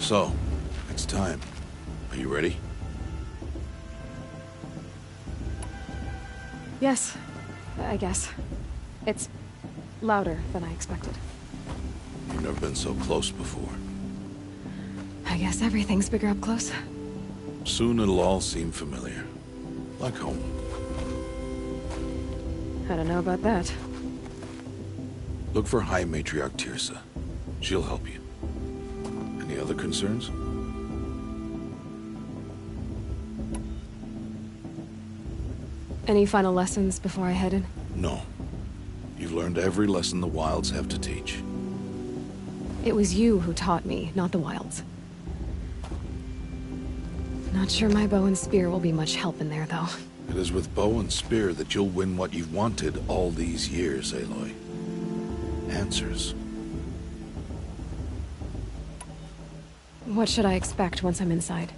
So, it's time. Are you ready? Yes, I guess. It's louder than I expected. You've never been so close before. I guess everything's bigger up close. Soon it'll all seem familiar. Like home. I don't know about that. Look for High Matriarch Tirsa. She'll help you. Any other concerns? Any final lessons before I head in? No. You've learned every lesson the Wilds have to teach. It was you who taught me, not the Wilds. Not sure my bow and spear will be much help in there, though. It is with bow and spear that you'll win what you've wanted all these years, Aloy. Answers. What should I expect once I'm inside?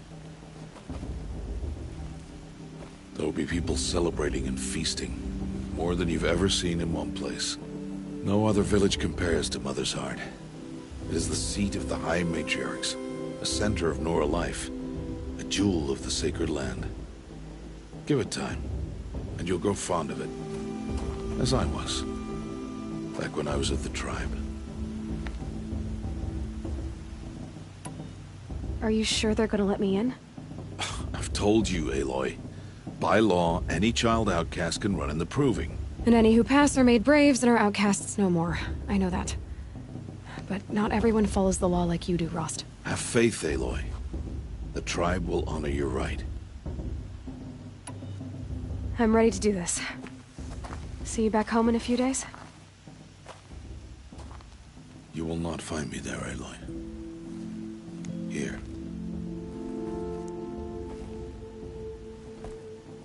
There will be people celebrating and feasting. More than you've ever seen in one place. No other village compares to Mother's Heart. It is the seat of the High Matriarchs, a center of Nora life, a jewel of the sacred land. Give it time, and you'll grow fond of it. As I was, back when I was at the tribe. Are you sure they're gonna let me in? I've told you, Aloy. By law, any child outcast can run in the Proving. And any who pass are made braves and are outcasts no more. I know that. But not everyone follows the law like you do, Rost. Have faith, Aloy. The tribe will honor your right. I'm ready to do this. See you back home in a few days? You will not find me there, Aloy. Here.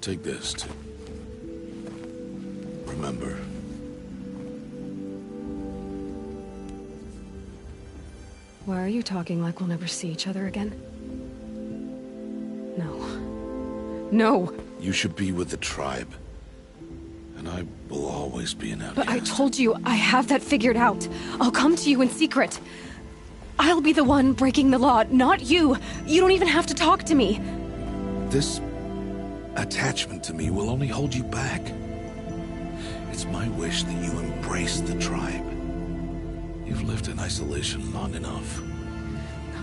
Take this to remember. Why are you talking like we'll never see each other again? No. No! You should be with the tribe. And I will always be an outcast. But I told you, I have that figured out. I'll come to you in secret. I'll be the one breaking the law, not you. You don't even have to talk to me. This attachment to me will only hold you back. It's my wish that you embrace the tribe. You've lived in isolation long enough.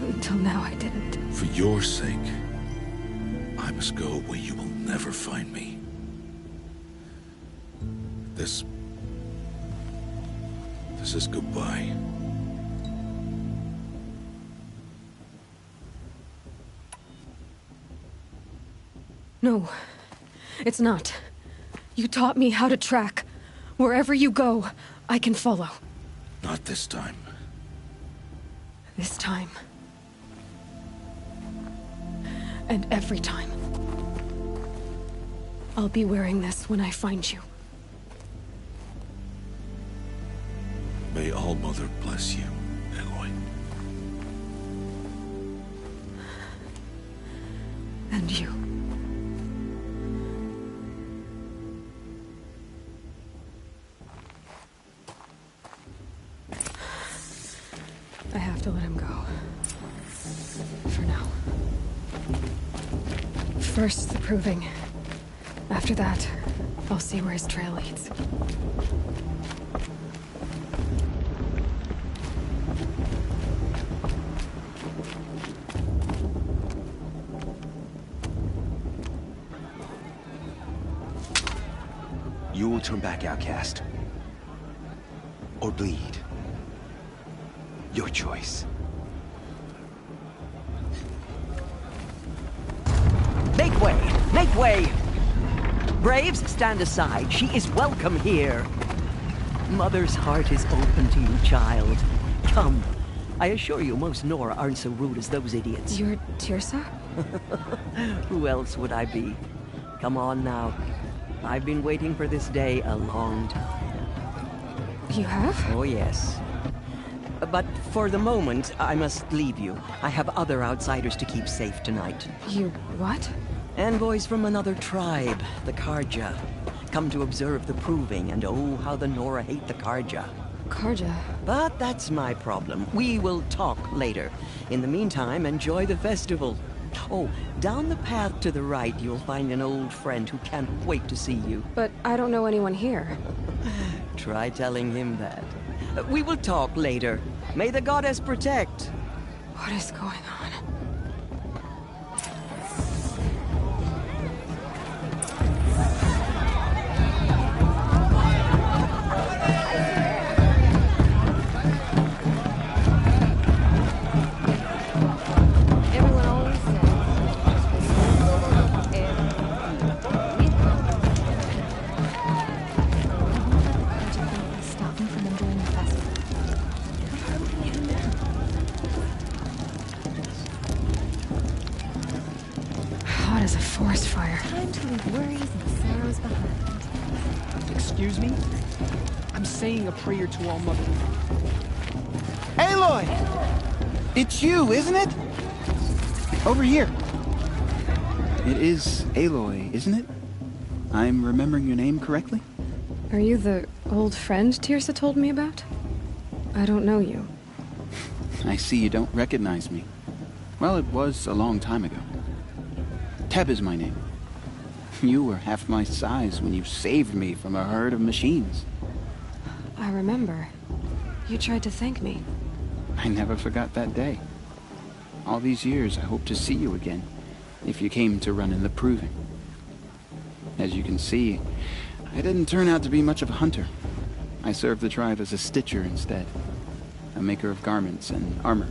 Until now, I didn't. For your sake, I must go where you will never find me. This is goodbye. No, it's not. You taught me how to track. Wherever you go, I can follow. Not this time. This time. And every time. I'll be wearing this when I find you. May All-Mother bless you, Aloy. And you. I have to let him go. For now. First, the Proving. After that, I'll see where his trail leads. You will turn back, outcast. Or bleed. Your choice. Make way! Make way! Braves, stand aside. She is welcome here. Mother's heart is open to you, child. Come. I assure you, most Nora aren't so rude as those idiots. You're Tirsa? Who else would I be? Come on now. I've been waiting for this day a long time. You have? Oh, yes. But for the moment, I must leave you. I have other outsiders to keep safe tonight. You what? Envoys from another tribe, the Karja. Come to observe the Proving, and oh, how the Nora hate the Karja. Karja. But that's my problem. We will talk later. In the meantime, enjoy the festival. Oh, down the path to the right, you'll find an old friend who can't wait to see you. But I don't know anyone here. Try telling him that. We will talk later. May the goddess protect. What is going on? Everyone always says stop me from enjoying the festival. Hot as a forest fire. Time to leave worries and sorrows behind. Excuse me? I'm saying a prayer to All Mother. Aloy! It's you, isn't it? Over here. It is Aloy, isn't it? I'm remembering your name correctly? Are you the old friend Tirsa told me about? I don't know you. I see you don't recognize me. Well, it was a long time ago. Teb is my name. You were half my size when you saved me from a herd of machines. I remember. You tried to thank me. I never forgot that day. All these years, I hope to see you again, if you came to run in the Proving. As you can see, I didn't turn out to be much of a hunter. I served the tribe as a stitcher instead, a maker of garments and armor.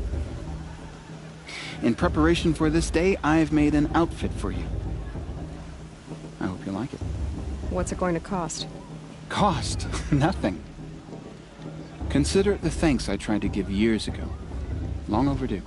In preparation for this day, I've made an outfit for you. I hope you like it. What's it going to cost? Cost? Nothing. Consider it the thanks I tried to give years ago. Long overdue.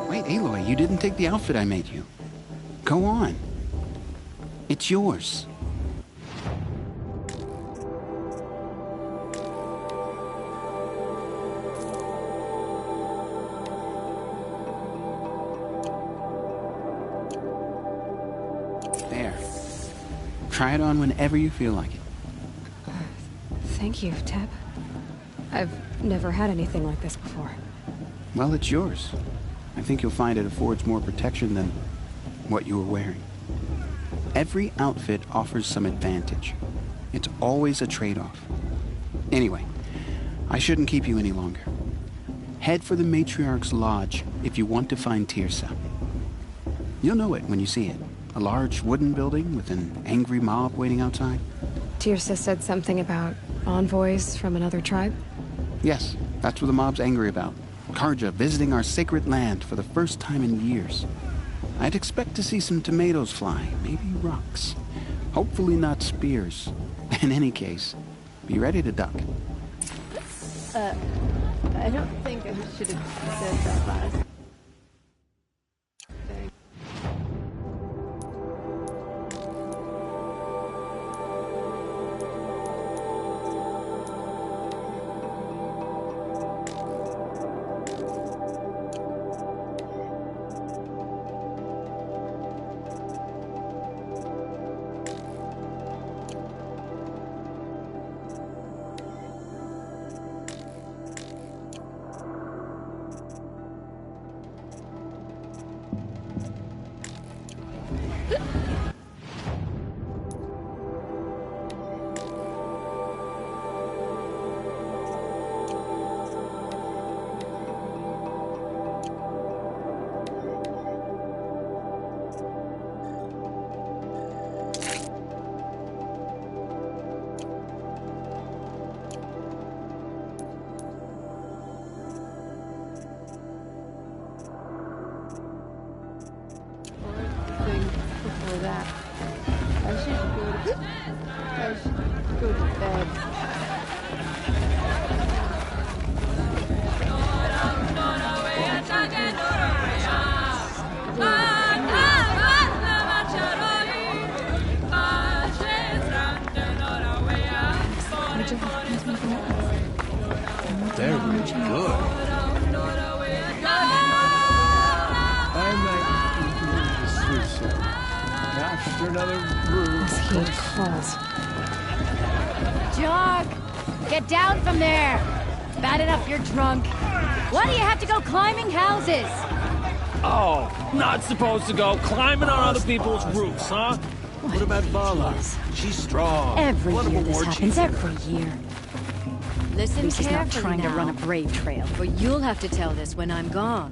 Wait, Aloy, you didn't take the outfit I made you. Go on. It's yours. There. Try it on whenever you feel like it. Thank you, Teb. I've never had anything like this before. Well, it's yours. I think you'll find it affords more protection than what you were wearing. Every outfit offers some advantage. It's always a trade-off. Anyway, I shouldn't keep you any longer. Head for the Matriarch's Lodge if you want to find Tirsa. You'll know it when you see it. A large wooden building with an angry mob waiting outside. Tirsa said something about envoys from another tribe? Yes, that's what the mob's angry about. Karja visiting our sacred land for the first time in years. I'd expect to see some tomatoes fly, maybe rocks. Hopefully not spears. In any case, be ready to duck. I don't think I should have said that last. Before that, I should go to bed. They're really good. After another room. This heat calls. Jog! Get down from there! Bad enough you're drunk. Why do you have to go climbing houses? Oh, not supposed to go climbing on other people's roofs, huh? What about Vala? She's strong. Every What year a this war happens, chief. every year. Listen Lucy's not carefully trying to now, run a brave trail. for you'll have to tell this when I'm gone.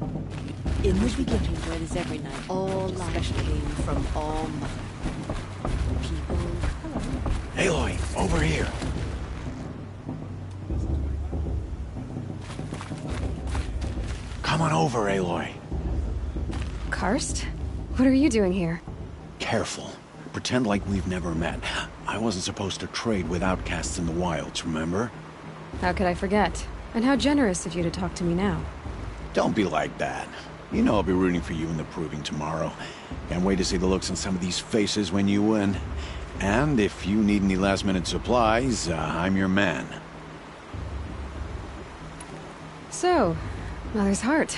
In the beginning, where is every night, all life came from all mother. People. Aloy, over here. Come on over, Aloy. Karst? What are you doing here? Careful. Pretend like we've never met. I wasn't supposed to trade with outcasts in the wilds, remember? How could I forget? And how generous of you to talk to me now. Don't be like that. You know I'll be rooting for you in the proving tomorrow. Can't wait to see the looks on some of these faces when you win. And if you need any last-minute supplies, I'm your man. So, Mother's Heart.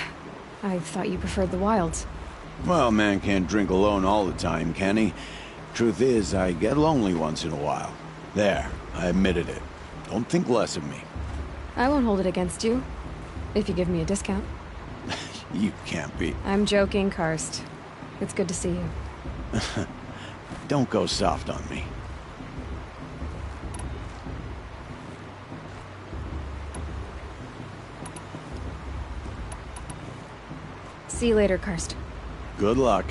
I thought you preferred the wilds. Well, man can't drink alone all the time, can he? Truth is, I get lonely once in a while. There, I admitted it. Don't think less of me. I won't hold it against you, if you give me a discount. You can't be. I'm joking, Karst. It's good to see you. Don't go soft on me. See you later, Karst. Good luck.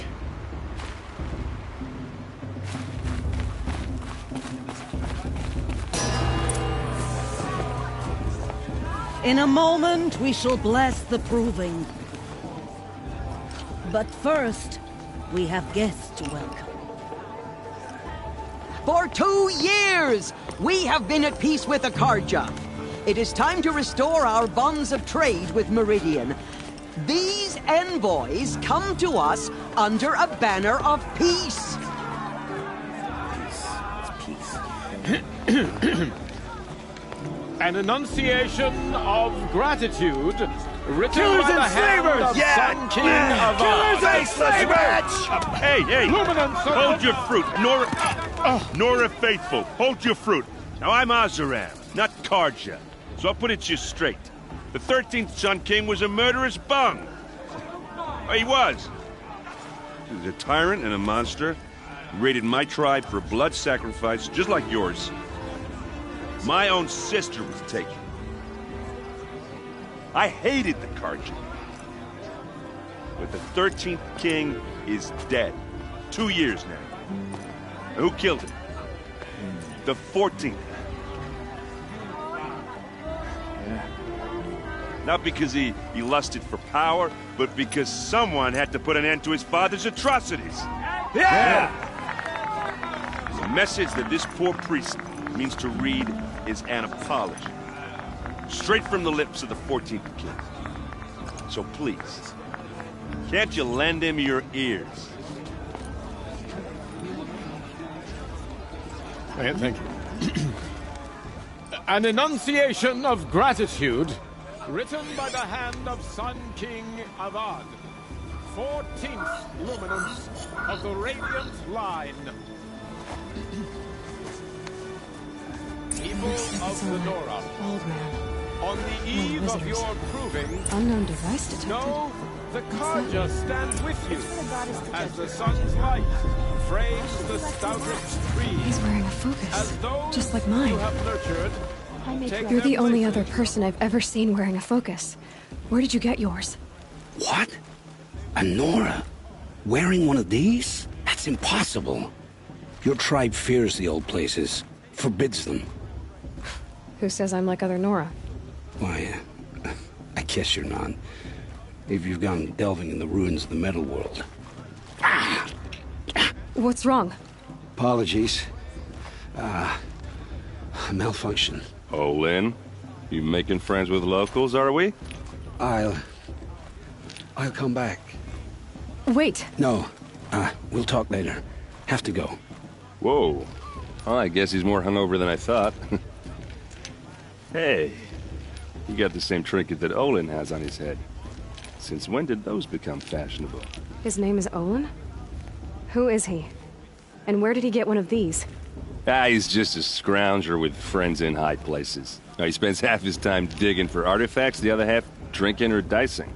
In a moment, we shall bless the proving. But first, we have guests to welcome. For 2 years, we have been at peace with Akarja. It is time to restore our bonds of trade with Meridian. These envoys come to us under a banner of peace. An enunciation of gratitude written Killers by the and hand slavers! of Sun King of Killers and slavers! Hey! Hold your fruit, Nora Faithful. Hold your fruit. Now I'm Azaram, not Karja, so I'll put it to you straight. The 13th Sun King was a murderous bung. He was. He was a tyrant and a monster. He raided my tribe for a blood sacrifice, just like yours. My own sister was taken. I hated the Karja. But the 13th king is dead. 2 years now. Who killed him? The 14th. Not because he lusted for power, but because someone had to put an end to his father's atrocities. Yeah! The message that this poor priest means to read is an apology. Straight from the lips of the 14th king. So please, can't you lend him your ears? Thank you. An enunciation of gratitude written by the hand of Sun King Avad, 14th luminance of the Radiant Line. People of the Nora, Old man. on the eve of your proving, Unknown device detected. know the Karja stand with you as the sun's light frames the stoutest trees. He's wearing a focus, As those just like you mine. have nurtured, take You're the their only other places. person I've ever seen wearing a focus. Where did you get yours? What? A Nora? Wearing one of these? That's impossible. Your tribe fears the old places, forbids them. Who says I'm like other Nora? Why, I guess you're not. If you've gone delving in the ruins of the metal world. What's wrong? Apologies. Malfunction. Oh, Lynn? You making friends with locals, are we? I'll come back. Wait. No. We'll talk later. Have to go. Whoa. Well, I guess he's more hungover than I thought. Hey, you got the same trinket that Olin has on his head. Since when did those become fashionable? His name is Olin? Who is he? And where did he get one of these? He's just a scrounger with friends in high places. He spends half his time digging for artifacts, the other half drinking or dicing.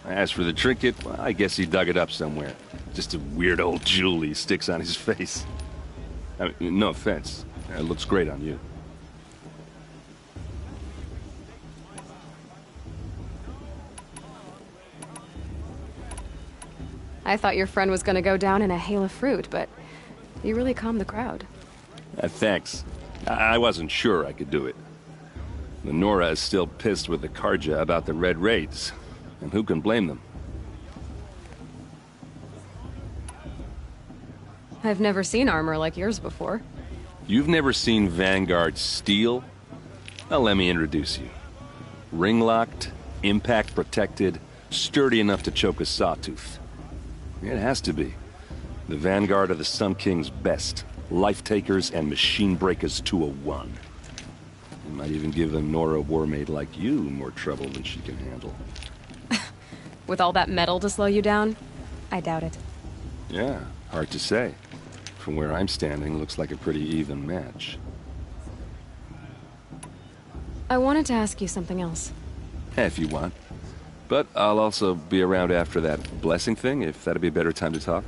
As for the trinket, well, I guess he dug it up somewhere. Just a weird old jewel he sticks on his face. I mean, no offense. It looks great on you. I thought your friend was gonna go down in a hail of fruit, but you really calmed the crowd. Thanks. I wasn't sure I could do it. The Nora is still pissed with the Karja about the Red Raids, and who can blame them? I've never seen armor like yours before. You've never seen Vanguard steel? Well, let me introduce you. Ring-locked, impact-protected, sturdy enough to choke a sawtooth. It has to be. The Vanguard of the Sun King's best. Life-takers and machine breakers to a one. You might even give a Nora warmaid like you more trouble than she can handle. With all that metal to slow you down? I doubt it. Yeah, hard to say. From where I'm standing, looks like a pretty even match. I wanted to ask you something else. If you want. But I'll also be around after that blessing thing, if that'd be a better time to talk.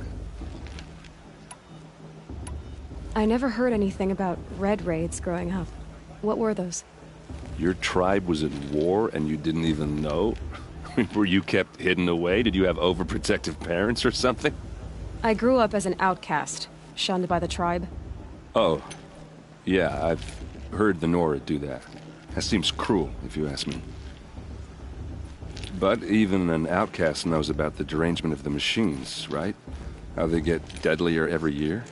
I never heard anything about Red Raids growing up. What were those? Your tribe was at war and you didn't even know? Were you kept hidden away? Did you have overprotective parents or something? I grew up as an outcast, shunned by the tribe. Oh. Yeah, I've heard the Nora do that. That seems cruel, if you ask me. But even an outcast knows about the derangement of the machines, right? How they get deadlier every year?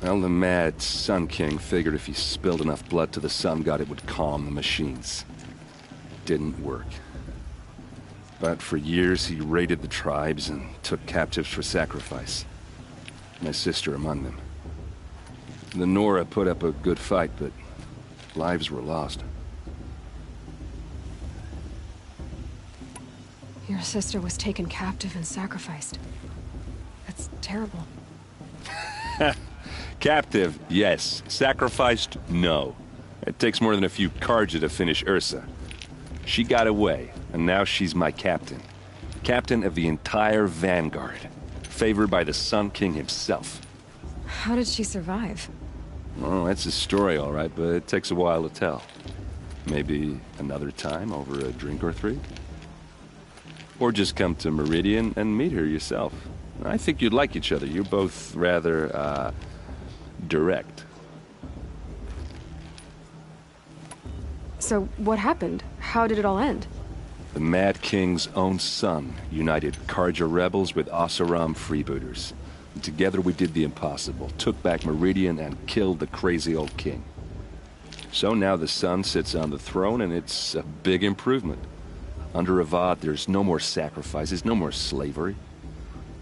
Well, the mad Sun King figured if he spilled enough blood to the Sun God, it would calm the machines. Didn't work. But for years, he raided the tribes and took captives for sacrifice. My sister among them. The Nora put up a good fight, but lives were lost. Your sister was taken captive and sacrificed. That's terrible. Captive, yes. Sacrificed, no. It takes more than a few Karja to finish Ursa. She got away, and now she's my captain. Captain of the entire Vanguard. Favored by the Sun King himself. How did she survive? Well, that's a story, all right, but it takes a while to tell. Maybe another time over a drink or three? Or just come to Meridian and meet her yourself. I think you'd like each other. You're both rather, direct. So, what happened? How did it all end? The Mad King's own son united Karja rebels with Oseram freebooters. And together we did the impossible, took back Meridian and killed the crazy old king. So now the son sits on the throne and it's a big improvement. Under Avad, there's no more sacrifices, no more slavery.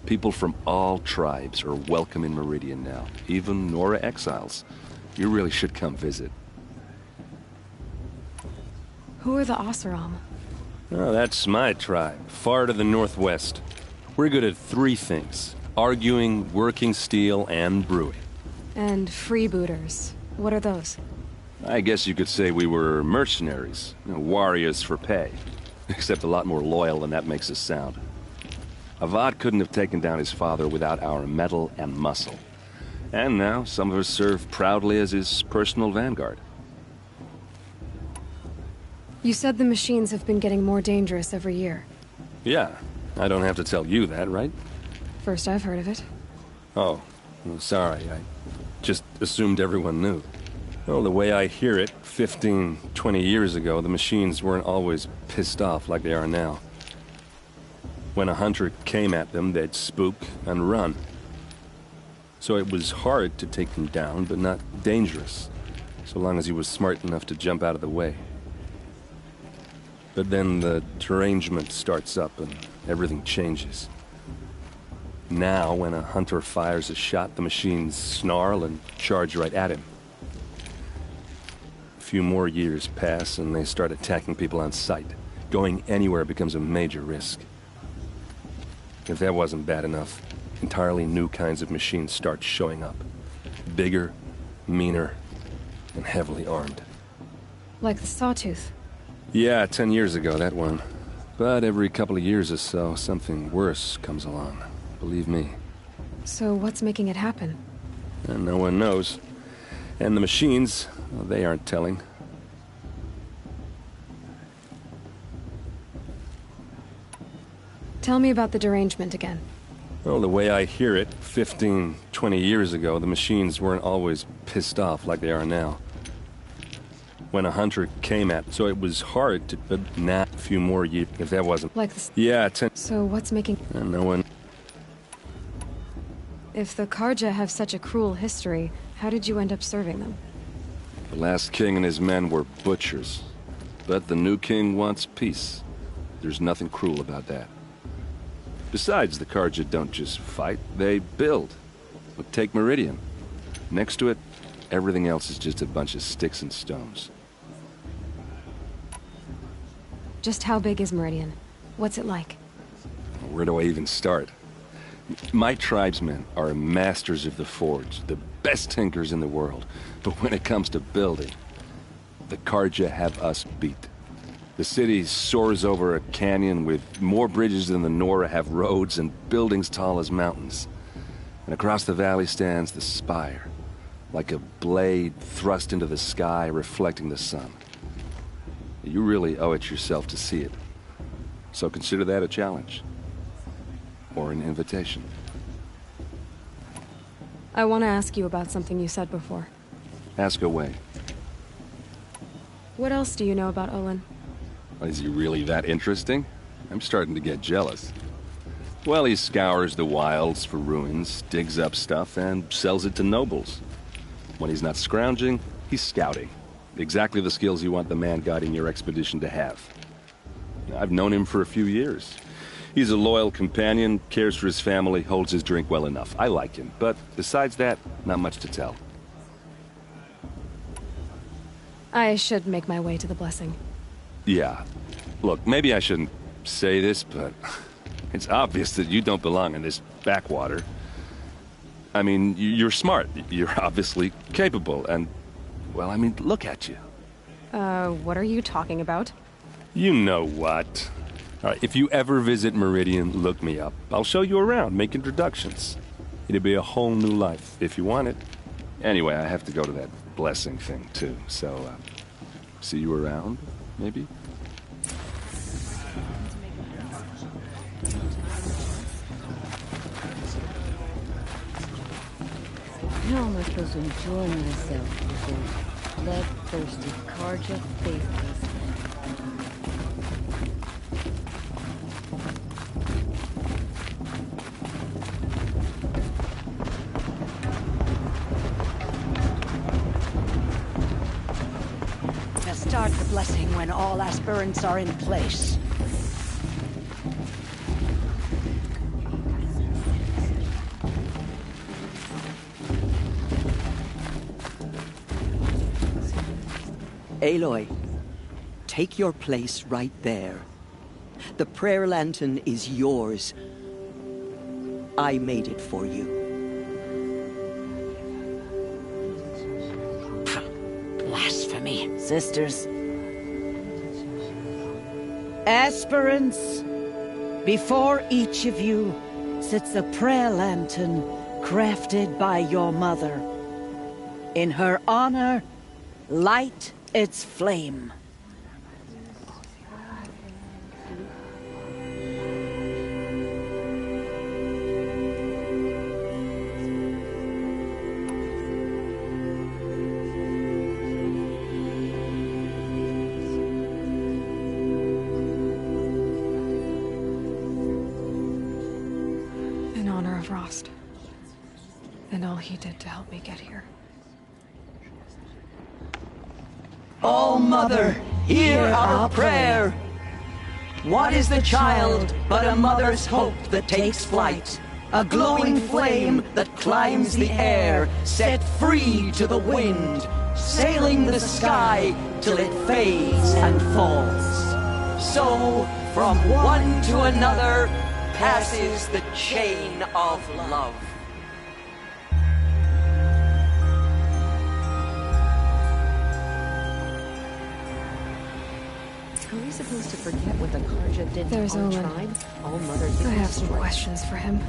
People from all tribes are welcome in Meridian now, even Nora exiles. You really should come visit. Who are the Oseram? Oh, that's my tribe, far to the northwest. We're good at three things: arguing, working steel, and brewing. And freebooters. What are those? I guess you could say we were mercenaries, warriors for pay. Except a lot more loyal than that makes us sound. Avad couldn't have taken down his father without our metal and muscle. And now, some of us serve proudly as his personal vanguard. You said the machines have been getting more dangerous every year. Yeah, I don't have to tell you that, right? First I've heard of it. Oh, well, sorry, I just assumed everyone knew. Well, the way I hear it, 15, 20 years ago, the machines weren't always pissed off like they are now. When a hunter came at them, they'd spook and run. So it was hard to take them down, but not dangerous, so long as he was smart enough to jump out of the way. But then the derangement starts up and everything changes. Now, when a hunter fires a shot, the machines snarl and charge right at him. A few more years pass and they start attacking people on sight. Going anywhere becomes a major risk. If that wasn't bad enough, entirely new kinds of machines start showing up. Bigger, meaner, and heavily armed. Like the Sawtooth. Yeah, 10 years ago, that one. But every couple of years or so, something worse comes along. Believe me. So what's making it happen? And no one knows. And the machines, well, they aren't telling. Tell me about the derangement again. Well, the way I hear it, 15, 20 years ago, the machines weren't always pissed off like they are now. When a hunter came at, so it was hard to, but now, a few more years, if that wasn't... Like this... Yeah, 10... So what's making... And no one... If the Karja have such a cruel history, how did you end up serving them? The last king and his men were butchers. But the new king wants peace. There's nothing cruel about that. Besides, the Karja don't just fight, they build. But take Meridian. Next to it, everything else is just a bunch of sticks and stones. Just how big is Meridian? What's it like? Where do I even start? My tribesmen are masters of the forge, the best tinkers in the world. But when it comes to building, the Karja have us beat. The city soars over a canyon with more bridges than the Nora have roads and buildings tall as mountains. And across the valley stands the spire, like a blade thrust into the sky reflecting the sun. You really owe it yourself to see it. So consider that a challenge. Or an invitation. I want to ask you about something you said before. Ask away. What else do you know about Olin? Is he really that interesting? I'm starting to get jealous. Well, he scours the wilds for ruins, digs up stuff, and sells it to nobles. When he's not scrounging, he's scouting. Exactly the skills you want the man guiding your expedition to have. I've known him for a few years. He's a loyal companion, cares for his family, holds his drink well enough. I like him, but besides that, not much to tell. I should make my way to the blessing. Yeah. Look, maybe I shouldn't say this, but it's obvious that you don't belong in this backwater. I mean, you're smart. You're obviously capable, and, well, I mean, look at you. What are you talking about? You know what. All right, if you ever visit Meridian, look me up. I'll show you around, make introductions. It'll be a whole new life, if you want it. Anyway, I have to go to that blessing thing, too, so, see you around, maybe? How am I supposed to enjoy myself with those bloodthirsty Karja faithless? Now start the blessing when all aspirants are in place. Aloy, take your place right there. The prayer lantern is yours. I made it for you. Blasphemy. Sisters. Aspirants, Before each of you sits a prayer lantern crafted by your mother. In her honor, light its flame. In honor of Rost. And all he did to help me get here. O Mother, hear our prayer. What is the child but a mother's hope that takes flight? A glowing flame that climbs the air, set free to the wind, sailing the sky till it fades and falls. So, from one to another, passes the chain of love. Are we supposed to forget what the Karja did There's to our Olin. tribe? All Mother I did have was some strike. questions for him.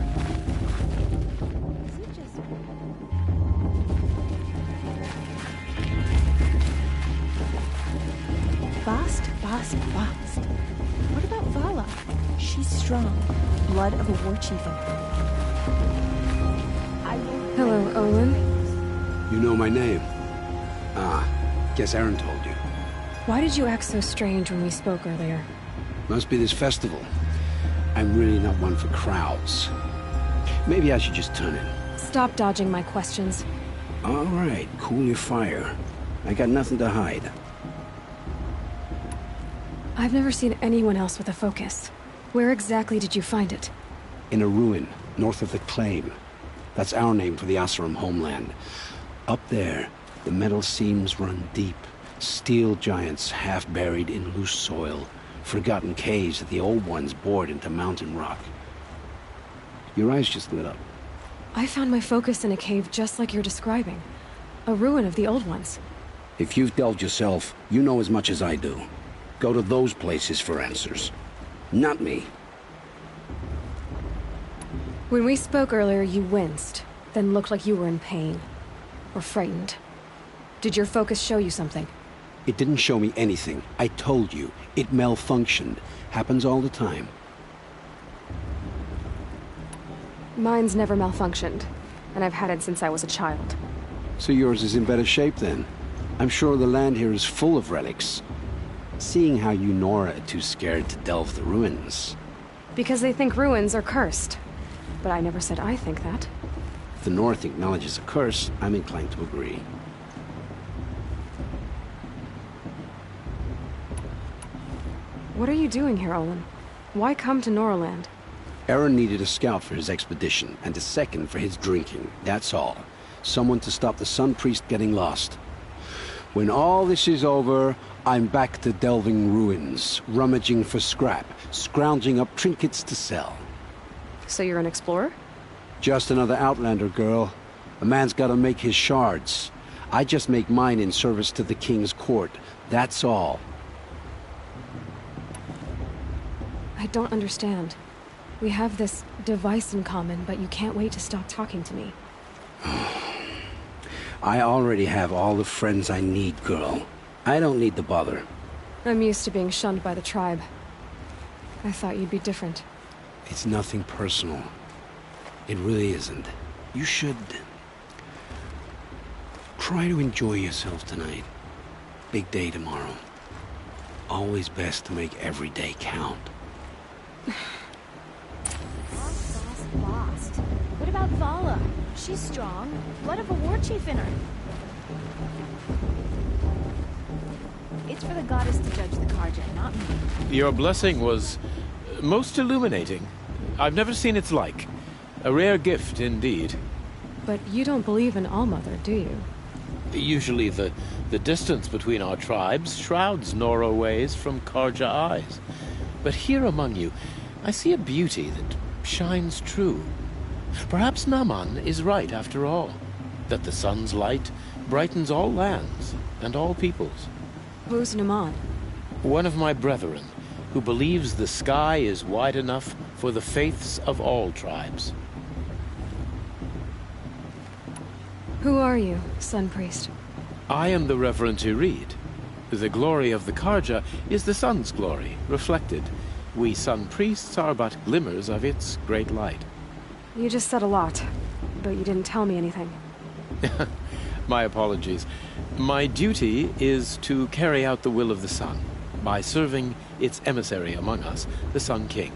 Bast. What about Vala? She's strong. Blood of a war chieftain. Hello, Olin. You know my name? Ah, guess Aaron told you. Why did you act so strange when we spoke earlier? Must be this festival. I'm really not one for crowds. Maybe I should just turn in. Stop dodging my questions. All right, cool your fire. I got nothing to hide. I've never seen anyone else with a focus. Where exactly did you find it? In a ruin, north of the Claim. That's our name for the Asuram homeland. Up there, the metal seams run deep. Steel giants half buried in loose soil. Forgotten caves that the old ones bored into mountain rock. Your eyes just lit up. I found my focus in a cave just like you're describing. A ruin of the old ones. If you've delved yourself, you know as much as I do. Go to those places for answers. Not me. When we spoke earlier, you winced, then looked like you were in pain. Or frightened. Did your focus show you something? It didn't show me anything. I told you. It malfunctioned. Happens all the time. Mine's never malfunctioned, and I've had it since I was a child. So yours is in better shape then. I'm sure the land here is full of relics. Seeing how you Nora are too scared to delve the ruins. Because they think ruins are cursed. But I never said I think that. If the North acknowledges a curse, I'm inclined to agree. What are you doing here, Olin? Why come to Noraland? Aaron needed a scout for his expedition, and a second for his drinking. That's all. Someone to stop the Sun Priest getting lost. When all this is over, I'm back to delving ruins, rummaging for scrap, scrounging up trinkets to sell. So you're an explorer? Just another Outlander, girl. A man's gotta make his shards. I just make mine in service to the King's court. That's all. I don't understand. We have this device in common, but you can't wait to stop talking to me. I already have all the friends I need, girl. I don't need the bother. I'm used to being shunned by the tribe. I thought you'd be different. It's nothing personal. It really isn't. You should... try to enjoy yourself tonight. Big day tomorrow. Always best to make every day count. Lost. What about Vala? She's strong. Blood of a war chief in her. It's for the goddess to judge the Karja, not me. Your blessing was most illuminating. I've never seen its like. A rare gift indeed. But you don't believe in All-Mother, do you? Usually the distance between our tribes shrouds Nora ways from Karja eyes. But here among you, I see a beauty that shines true. Perhaps Naman is right after all, that the sun's light brightens all lands and all peoples. Who's Naman? One of my brethren, who believes the sky is wide enough for the faiths of all tribes. Who are you, Sun Priest? I am the Reverend Irid. The glory of the Karja is the sun's glory, reflected. We Sun Priests are but glimmers of its great light. You just said a lot, but you didn't tell me anything. My apologies. My duty is to carry out the will of the sun by serving its emissary among us, the Sun King.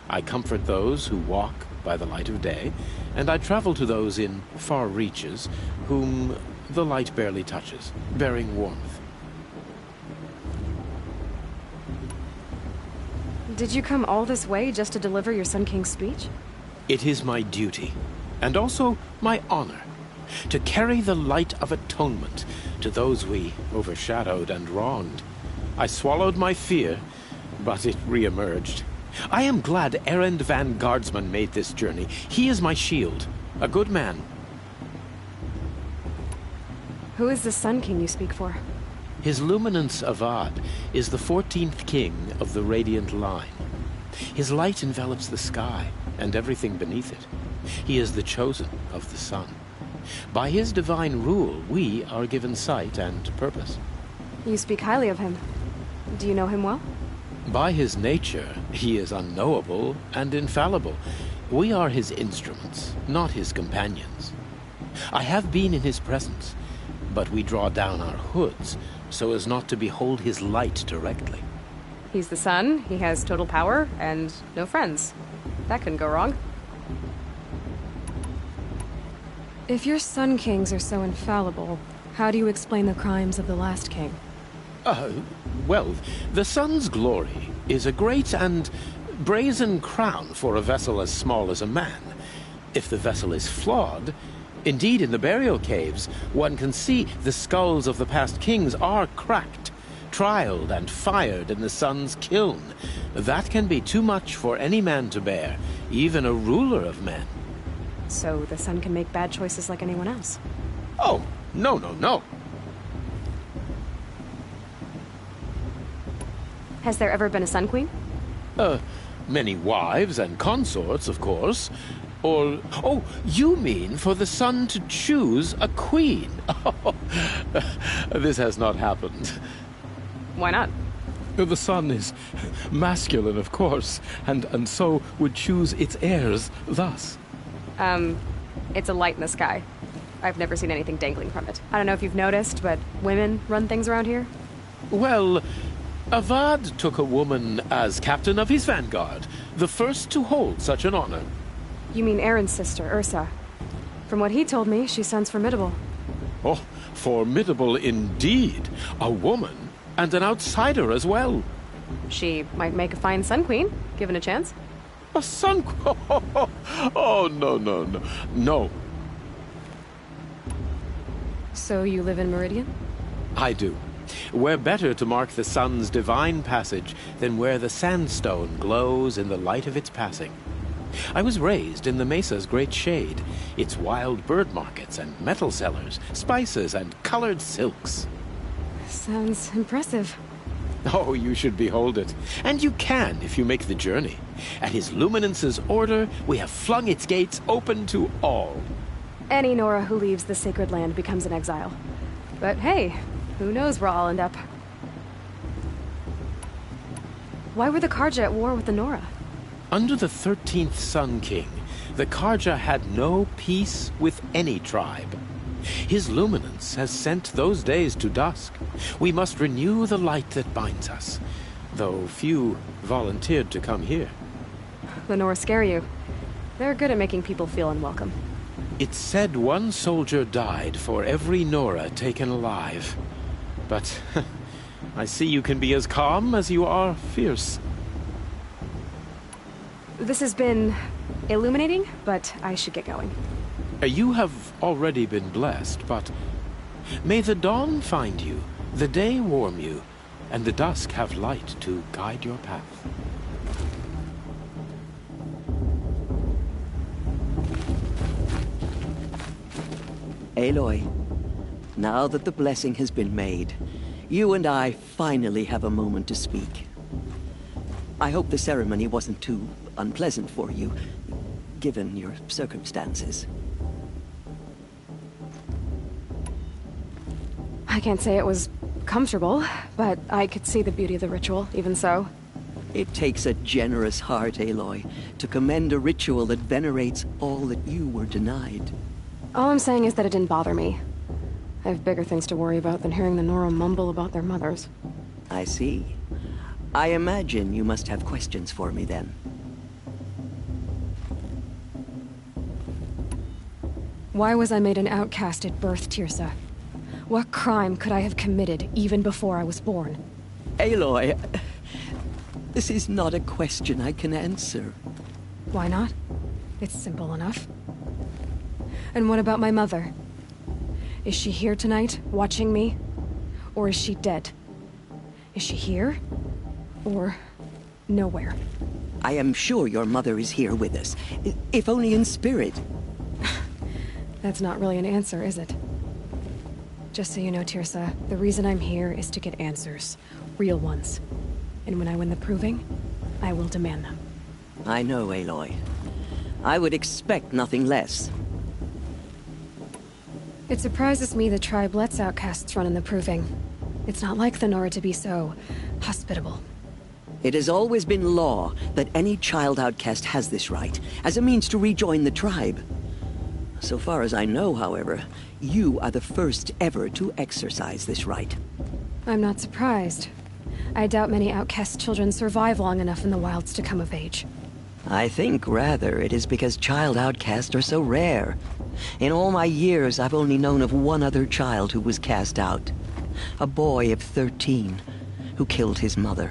I comfort those who walk by the light of day, and I travel to those in far reaches whom the light barely touches, bearing warmth. Did you come all this way just to deliver your Sun King's speech? It is my duty, and also my honor, to carry the light of atonement to those we overshadowed and wronged. I swallowed my fear, but it re-emerged. I am glad Erend van Guardsman made this journey. He is my shield, a good man. Who is the Sun King you speak for? His Luminance Avad is the 14th king of the Radiant Line. His light envelops the sky and everything beneath it. He is the chosen of the sun. By his divine rule, we are given sight and purpose. You speak highly of him. Do you know him well? By his nature, he is unknowable and infallible. We are his instruments, not his companions. I have been in his presence, but we draw down our hoods so as not to behold his light directly. He's the sun, he has total power, and no friends. That couldn't go wrong. If your Sun Kings are so infallible, how do you explain the crimes of the last king? Well, the sun's glory is a great and brazen crown for a vessel as small as a man. If the vessel is flawed, indeed in the burial caves, one can see the skulls of the past kings are cracked, trialed and fired in the sun's kiln. That can be too much for any man to bear, even a ruler of men. So the sun can make bad choices like anyone else? Oh, no. Has there ever been a Sun Queen? Many wives and consorts, of course. Or, oh, you mean for the sun to choose a queen? This has not happened. Why not? The sun is masculine, of course, and so would choose its heirs thus. It's a light in the sky. I've never seen anything dangling from it. I don't know if you've noticed, but women run things around here? Well, Avad took a woman as captain of his vanguard, the first to hold such an honor. You mean Aaron's sister, Ursa. From what he told me, she sounds formidable. Oh, formidable indeed. A woman, and an outsider as well. She might make a fine Sun Queen, given a chance. A Sun Queen? Oh, no. So you live in Meridian? I do. Where better to mark the sun's divine passage than where the sandstone glows in the light of its passing. I was raised in the mesa's great shade, its wild bird markets and metal cellars, spices and colored silks. Sounds impressive. Oh, you should behold it. And you can if you make the journey. At His Luminance's order, we have flung its gates open to all. Any Nora who leaves the sacred land becomes an exile. But hey, who knows where I'll end up. Why were the Karja at war with the Nora? Under the 13th Sun King, the Karja had no peace with any tribe. His Luminance has sent those days to dusk. We must renew the light that binds us, though few volunteered to come here. The Nora scare you. They're good at making people feel unwelcome. It's said one soldier died for every Nora taken alive. But I see you can be as calm as you are fierce. This has been illuminating, but I should get going. You have already been blessed, but may the dawn find you, the day warm you, and the dusk have light to guide your path. Aloy, now that the blessing has been made, you and I finally have a moment to speak. I hope the ceremony wasn't too unpleasant for you, given your circumstances. I can't say it was comfortable, but I could see the beauty of the ritual, even so. It takes a generous heart, Aloy, to commend a ritual that venerates all that you were denied. All I'm saying is that it didn't bother me. I have bigger things to worry about than hearing the Nora mumble about their mothers. I see. I imagine you must have questions for me then. Why was I made an outcast at birth, Tirsa? What crime could I have committed even before I was born? Aloy, this is not a question I can answer. Why not? It's simple enough. And what about my mother? Is she here tonight, watching me? Or is she dead? Is she here? Or nowhere? I am sure your mother is here with us, if only in spirit. That's not really an answer, is it? Just so you know, Tirsa, the reason I'm here is to get answers. Real ones. And when I win the proving, I will demand them. I know, Aloy. I would expect nothing less. It surprises me the tribe lets outcasts run in the proving. It's not like the Nora to be so hospitable. It has always been law that any child outcast has this right, as a means to rejoin the tribe. So far as I know, however, you are the first ever to exercise this right. I'm not surprised. I doubt many outcast children survive long enough in the wilds to come of age. I think, rather, it is because child outcasts are so rare. In all my years, I've only known of one other child who was cast out. A boy of 13, who killed his mother.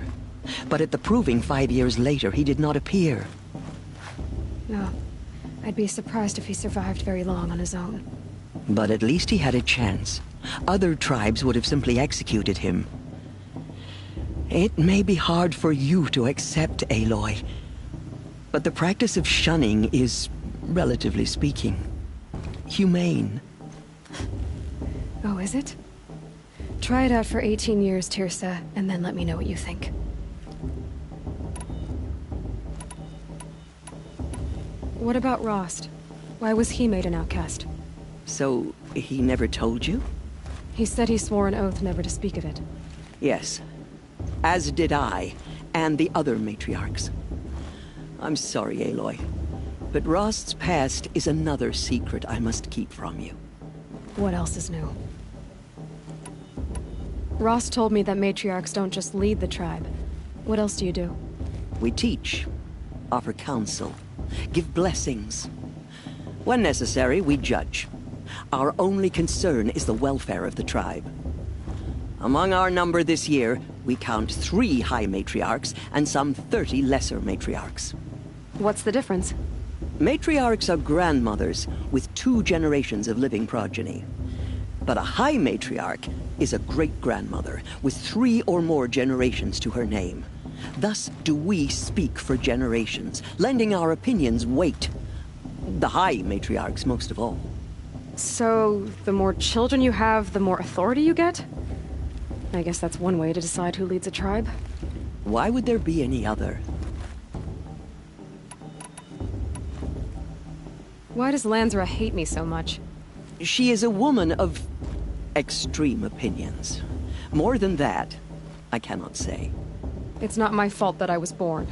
But at the proving 5 years later, he did not appear. No. I'd be surprised if he survived very long on his own. But at least he had a chance. Other tribes would have simply executed him. It may be hard for you to accept, Aloy, but the practice of shunning is, relatively speaking, humane. Oh, is it? Try it out for 18 years, Tirsa, and then let me know what you think. What about Rost? Why was he made an outcast? So, he never told you? He said he swore an oath never to speak of it. Yes. As did I, and the other matriarchs. I'm sorry, Aloy, but Rost's past is another secret I must keep from you. What else is new? Rost told me that matriarchs don't just lead the tribe. What else do you do? We teach, offer counsel, give blessings. When necessary, we judge. Our only concern is the welfare of the tribe. Among our number this year, we count 3 high matriarchs and some 30 lesser matriarchs. What's the difference? Matriarchs are grandmothers with 2 generations of living progeny. But a high matriarch is a great-grandmother with 3 or more generations to her name. Thus do we speak for generations, lending our opinions weight. The high matriarchs most of all. So, the more children you have, the more authority you get? I guess that's one way to decide who leads a tribe. Why would there be any other? Why does Lansra hate me so much? She is a woman of extreme opinions. More than that, I cannot say. It's not my fault that I was born,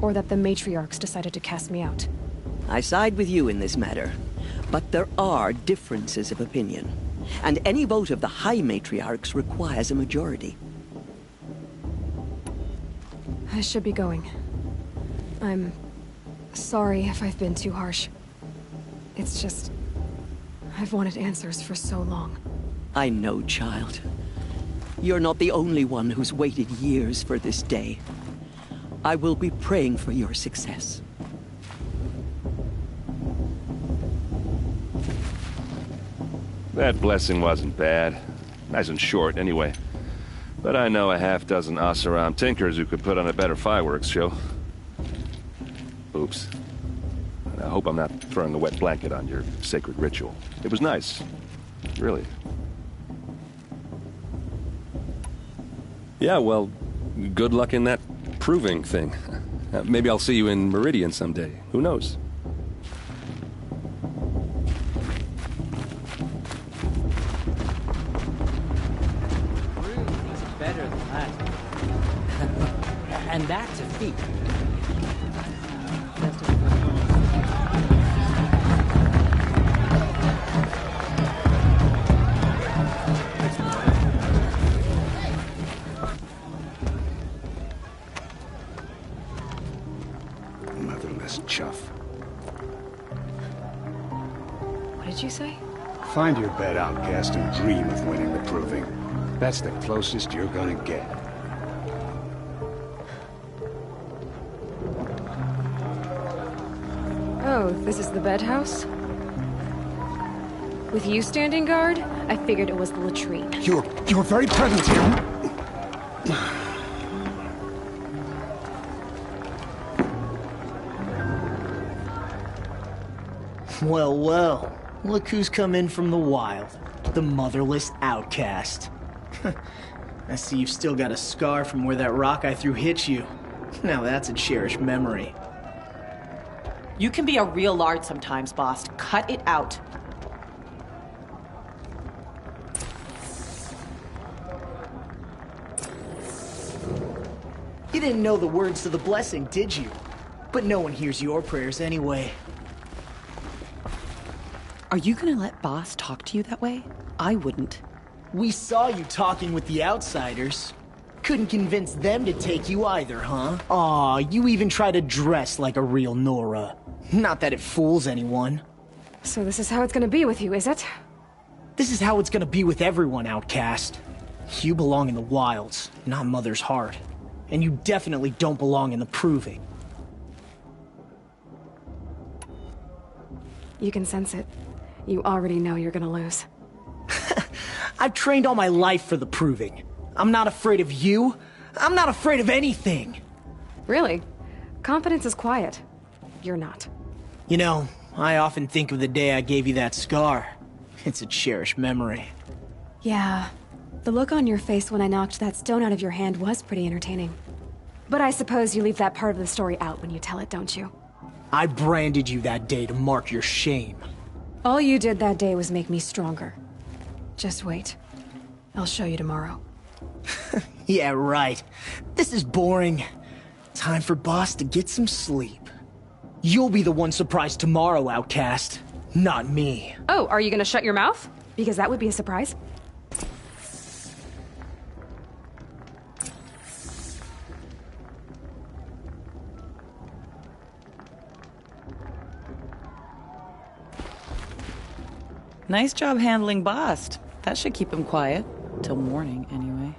or that the matriarchs decided to cast me out. I side with you in this matter, but there are differences of opinion, and any vote of the high matriarchs requires a majority. I should be going. I'm sorry if I've been too harsh. It's just, I've wanted answers for so long. I know, child. You're not the only one who's waited years for this day. I will be praying for your success. That blessing wasn't bad. Nice and short, anyway. But I know a half-dozen Oseram tinkers who could put on a better fireworks show. Oops. I hope I'm not throwing a wet blanket on your sacred ritual. It was nice. Really. Yeah, well, good luck in that proving thing. Maybe I'll see you in Meridian someday. Who knows? Better than that. And that's a feat. Motherless chuff. What did you say? Find your bed, outcast, and dream of winning the proving. That's the closest you're gonna get. Oh, this is the bed house? With you standing guard, I figured it was the latrine. You're very present here. Well, well. Look who's come in from the wild. The motherless outcast. I see you've still got a scar from where that rock I threw hit you. Now that's a cherished memory. You can be a real lard sometimes, boss. Cut it out. You didn't know the words to the blessing, did you? But no one hears your prayers anyway. Are you gonna let boss talk to you that way? I wouldn't. We saw you talking with the outsiders. Couldn't convince them to take you either, huh? Aw, you even try to dress like a real Nora. Not that it fools anyone. So this is how it's gonna be with you, is it? This is how it's gonna be with everyone, outcast. You belong in the wilds, not Mother's heart. And you definitely don't belong in the proving. You can sense it. You already know you're gonna lose. I've trained all my life for the proving. I'm not afraid of you. I'm not afraid of anything. Really? Confidence is quiet. You're not. You know, I often think of the day I gave you that scar. It's a cherished memory. Yeah. The look on your face when I knocked that stone out of your hand was pretty entertaining. But I suppose you leave that part of the story out when you tell it, don't you? I branded you that day to mark your shame. All you did that day was make me stronger. Just wait. I'll show you tomorrow. Yeah, right. This is boring. Time for boss to get some sleep. You'll be the one surprised tomorrow, outcast. Not me. Oh, are you gonna shut your mouth? Because that would be a surprise. Nice job handling Bast. That should keep him quiet. Till morning, anyway.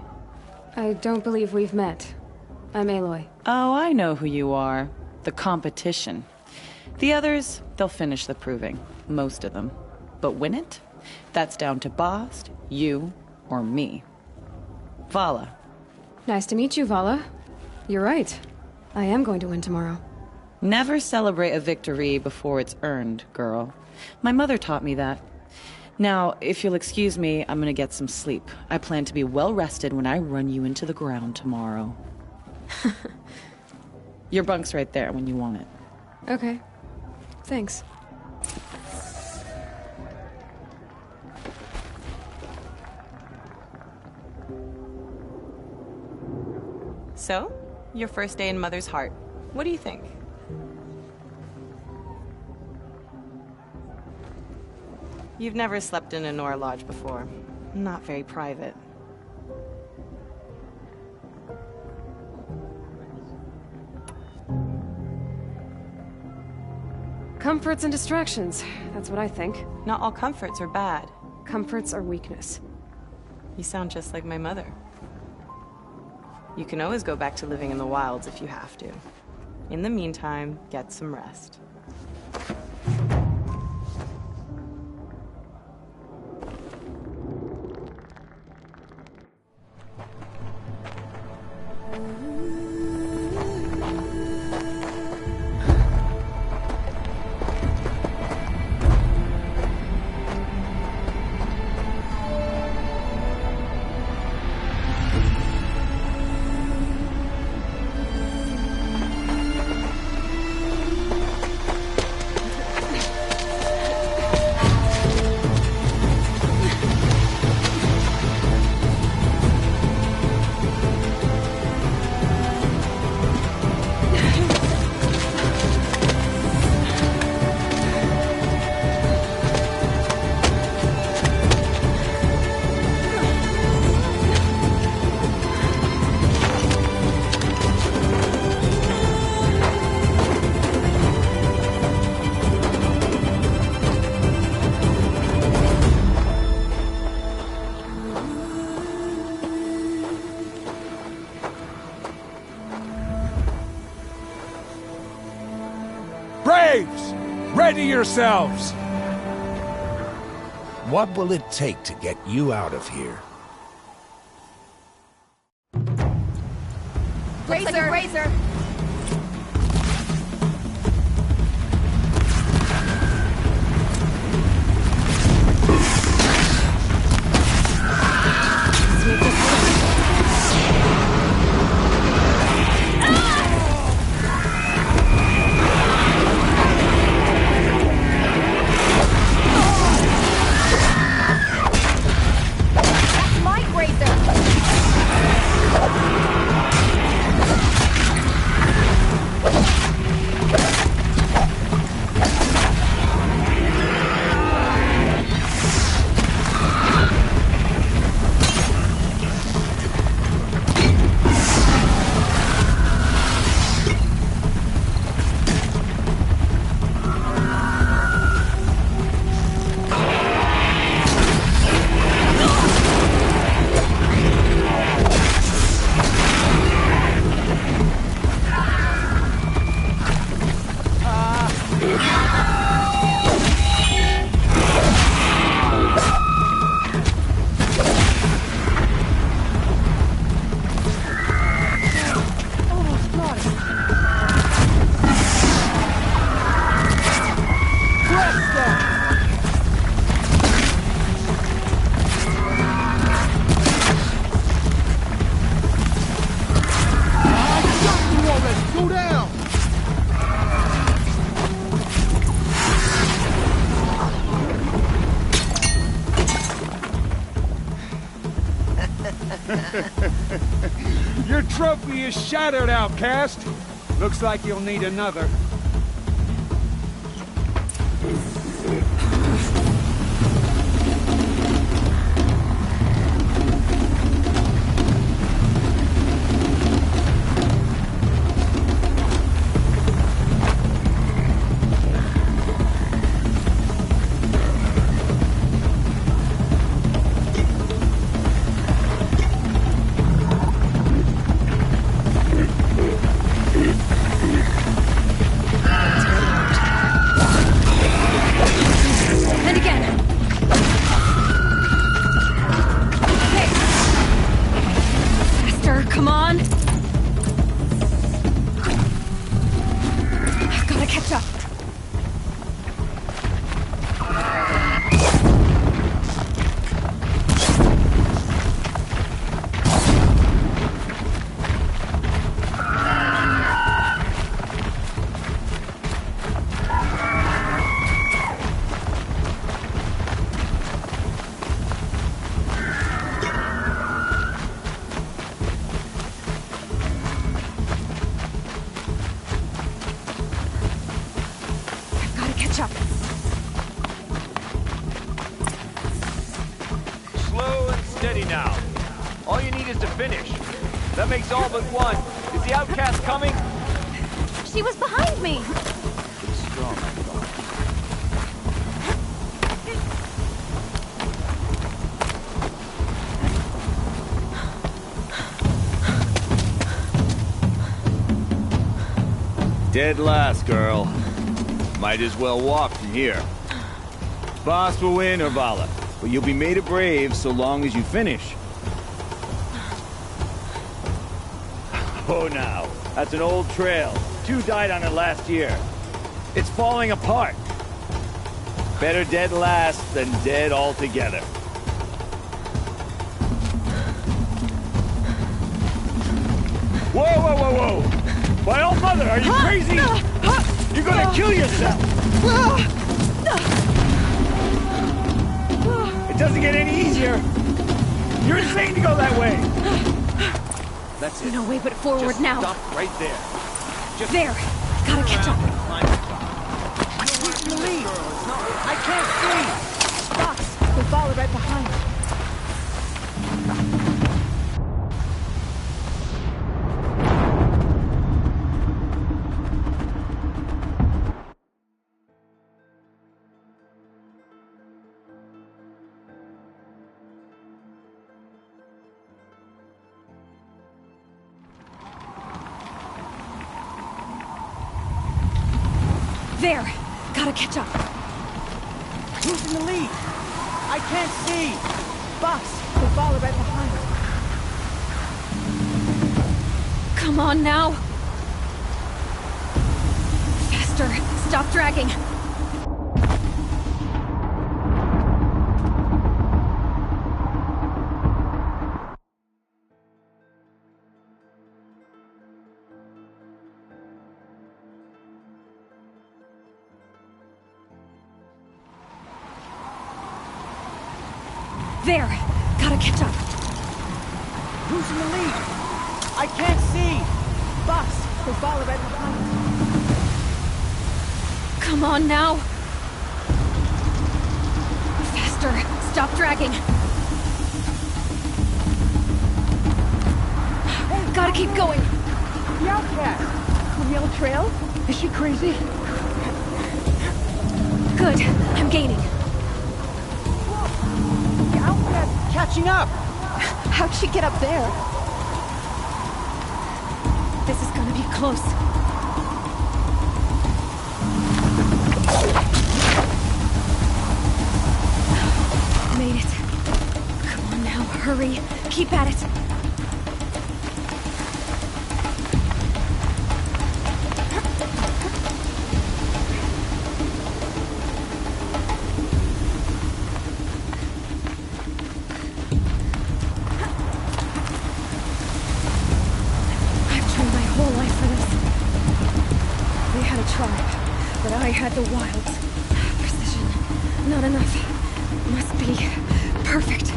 I don't believe we've met. I'm Aloy. Oh, I know who you are. The competition. The others, they'll finish the proving. Most of them. But win it? That's down to Bast, you, or me. Vala. Nice to meet you, Vala. You're right. I am going to win tomorrow. Never celebrate a victory before it's earned, girl. My mother taught me that. Now, if you'll excuse me, I'm gonna get some sleep. I plan to be well rested when I run you into the ground tomorrow. Your bunk's right there when you want it. Okay. Thanks. So, your first day in Mother's heart. What do you think? You've never slept in a Nora lodge before. Not very private. Comforts and distractions. That's what I think. Not all comforts are bad. Comforts are weakness. You sound just like my mother. You can always go back to living in the wilds if you have to. In the meantime, get some rest. Ready yourselves! What will it take to get you out of here? Razor! Razor! Your trophy is shattered, outcast. Looks like you'll need another. Slow and steady now. All you need is to finish. That makes all but one. Is the outcast coming? She was behind me! Pretty strong, I thought. Dead last, girl. Might as well walk from here. Boss will win, or Vala, but you'll be made a brave so long as you finish. Oh, now, that's an old trail. 2 died on it last year. It's falling apart. Better dead last than dead altogether. Whoa, whoa, whoa, whoa! My old mother, are you crazy? You're gonna kill yourself! It doesn't get any easier! You're insane to go that way! That's it. No way but forward Just now. stop right there. Just there! Gotta catch up! Leave! I can't see! Box! We followed right behind. There! Gotta catch up. Who's in the lead? I can't see. Boss, they follow right behind. Come on now. Faster. Stop dragging. There! Gotta catch up. Who's in the lead? I can't see. Boss, they follow right behind. Come on now. Faster. Stop dragging. Hey, gotta keep going. The outcast. On the old trail? Is she crazy? Good. I'm gaining. Catching up! How'd she get up there? This is gonna be close. Made it. Come on now, hurry. Keep at it. I had the wilds. Precision. Not enough. Must be perfect.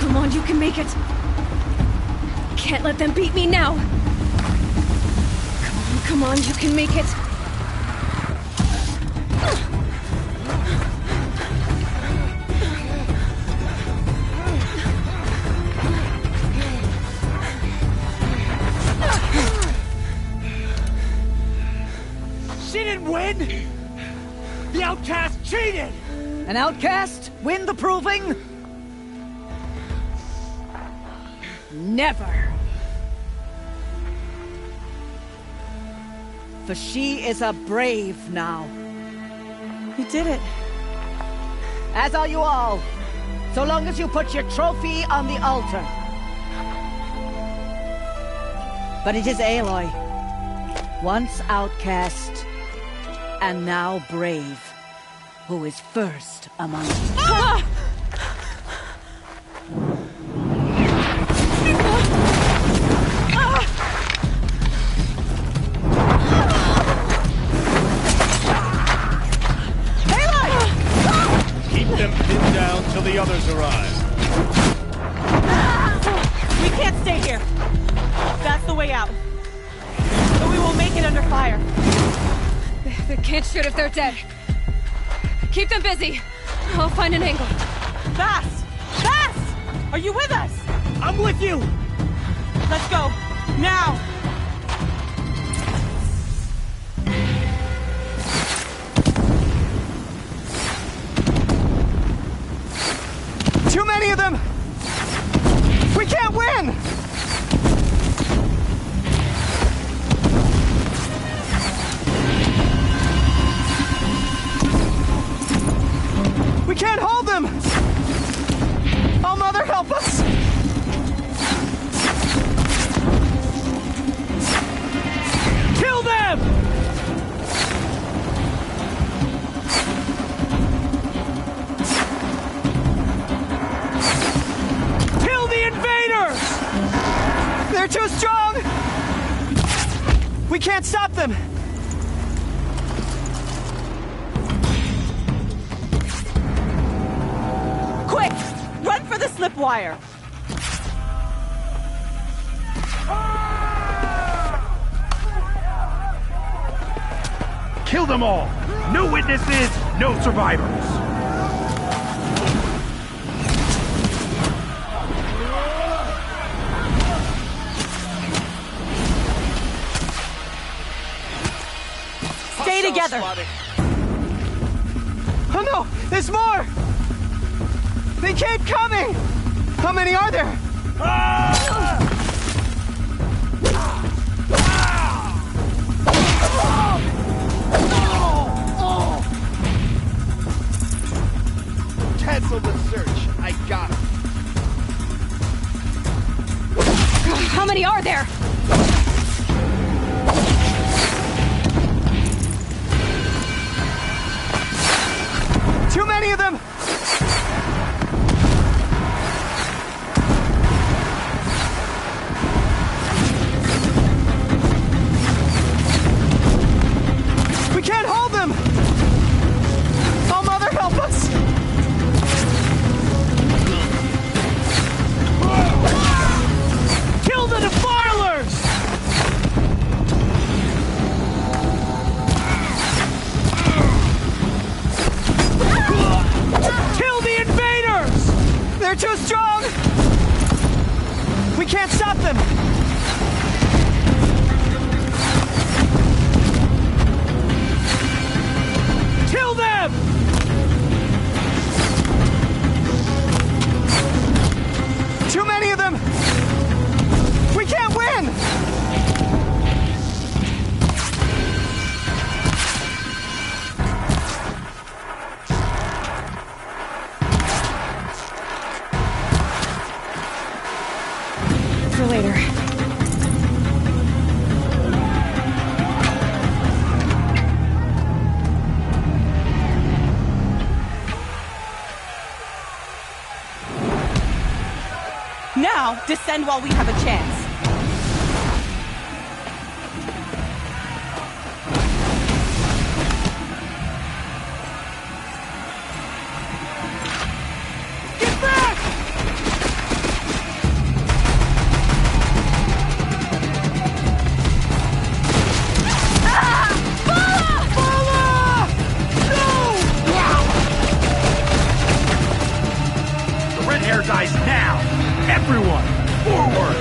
Come on, you can make it. Can't let them beat me now. Come on, you can make it. She didn't win! The outcast cheated! An outcast win the proving? Never. For she is a brave now. You did it. As are you all. So long as you put your trophy on the altar. But it is Aloy, once outcast, and now brave, who is first among us. Ah! Till the others arrive. We can't stay here. That's the way out. But we will make it under fire. They can't shoot if they're dead. Keep them busy. I'll find an angle. Fast! Fast! Are you with us? I'm with you! Let's go. Now! Too many of them! We can't win! We can't hold them! Oh, Mother, help us! Kill them! They're too strong! We can't stop them! Quick! Run for the slip wire! Kill them all! No witnesses, no survivors! stay together. Oh no, there's more! They keep coming! How many are there? Cancel the search. I got him. How many are there? Too many of them! We can't hold them! Oh, Mother, help us! Kill the defilers! Kill the invaders! They're too strong! We can't stop them! Kill them! Too many of them! We can't win! For later. Now, descend while we have a chance. Get back! The red hair dies now! Everyone, forward!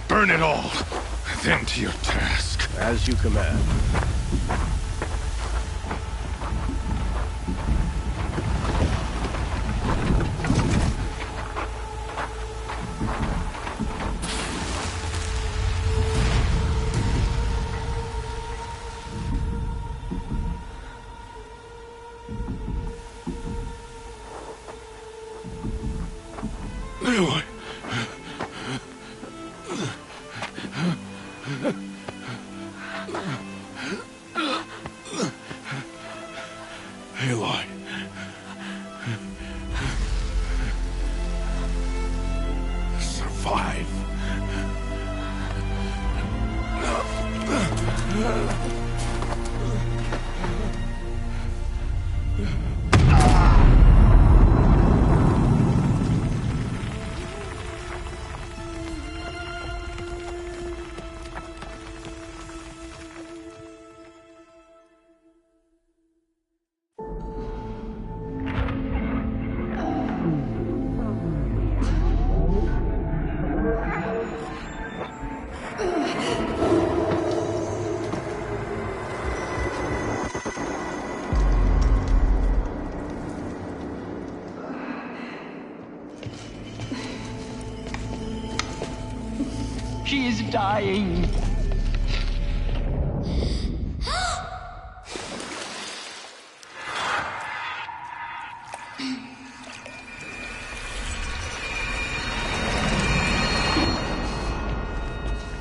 Burn it all, then to your task. As you command. Aloy. Aloy. Survive. She is dying.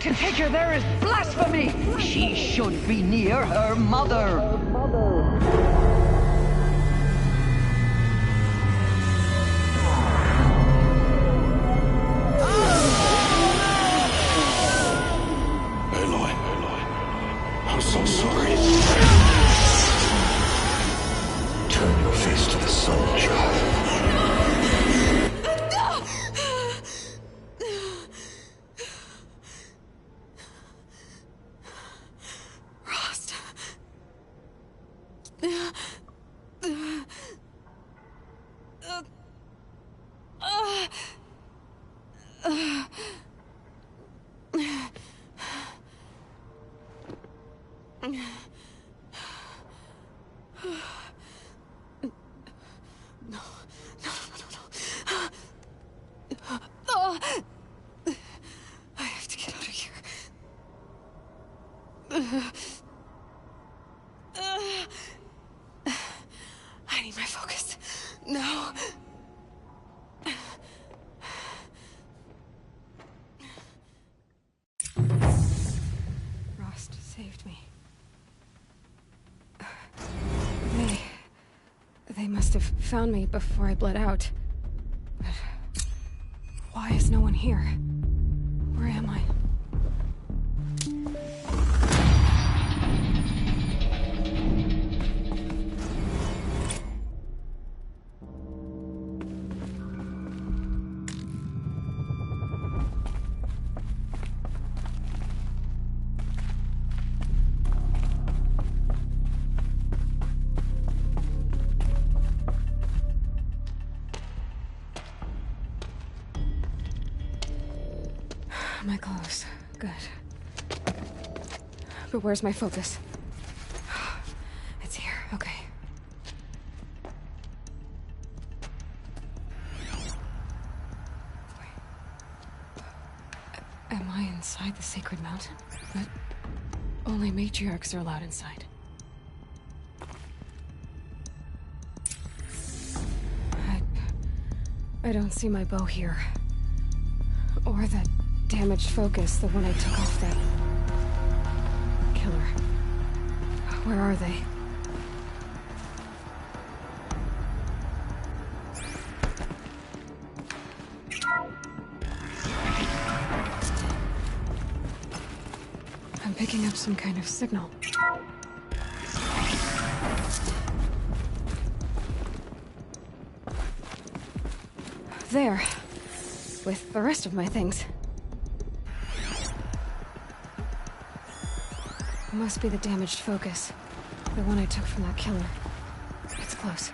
To take her there is blasphemy. She should be near her mother. I'm so sorry. Turn your face to the sun, child. Rost. I have to get out of here. I need my focus. No. Rost saved me. They must have found me before I bled out. But why is no one here? Where am I? My clothes. Good. But where's my focus? It's here. Okay. Wait. Am I inside the sacred mountain? But only matriarchs are allowed inside. I don't see my bow here. Or that damaged focus, the one I took off that killer. Where are they? I'm picking up some kind of signal. There. With the rest of my things. Must be the damaged focus. The one I took from that killer. It's close.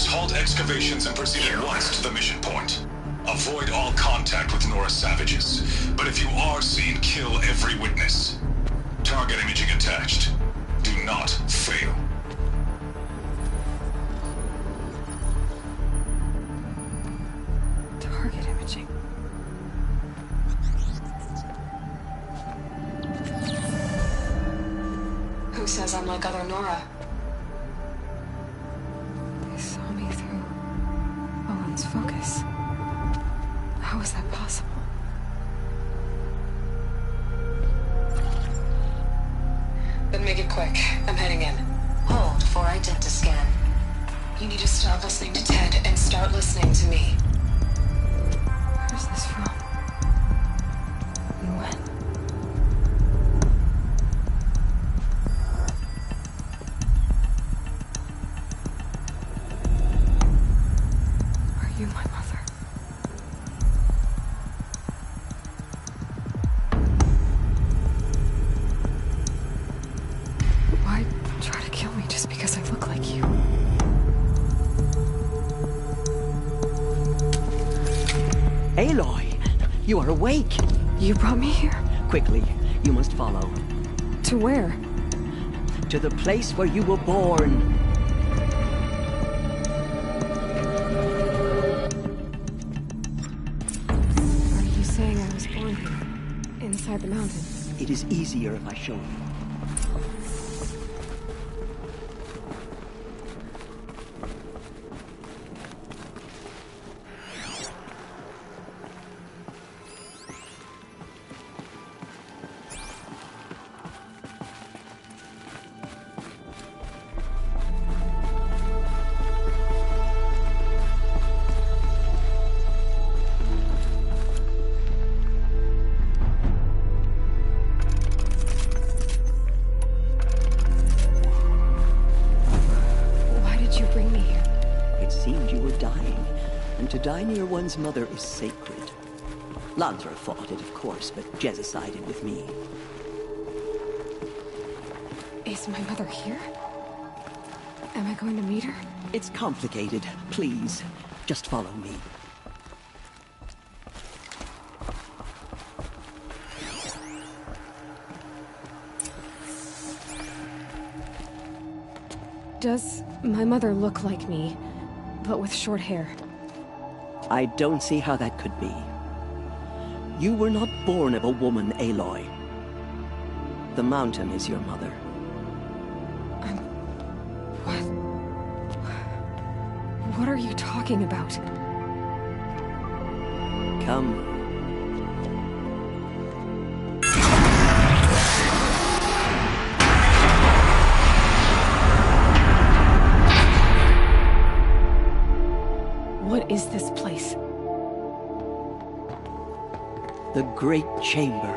halt excavations and proceed at once to the mission point. Avoid all contact with Nora savages, but if you are seen, kill every witness. Target imaging attached. Do not fail. Target imaging. Who says I'm like other Nora? They saw me through Owen's focus. How is that possible? Then make it quick. I'm heading in. Hold for identiscan. You need to stop listening to Ted and start listening to me. Where's this from? And when? Are you my mother? Why try to kill me just because I look like you? Aloy, you are awake. You brought me here? Quickly, you must follow. To where? To the place where you were born. Are you saying I was born here? Inside the mountain? It is easier if I show you. Die near one's mother is sacred. Lansra fought it, of course, but Jezza sided with me. Is my mother here? Am I going to meet her? It's complicated. Please, just follow me. Does my mother look like me, but with short hair? I don't see how that could be. You were not born of a woman, Aloy. The mountain is your mother. What? What are you talking about? Come. What is this place? The Great Chamber,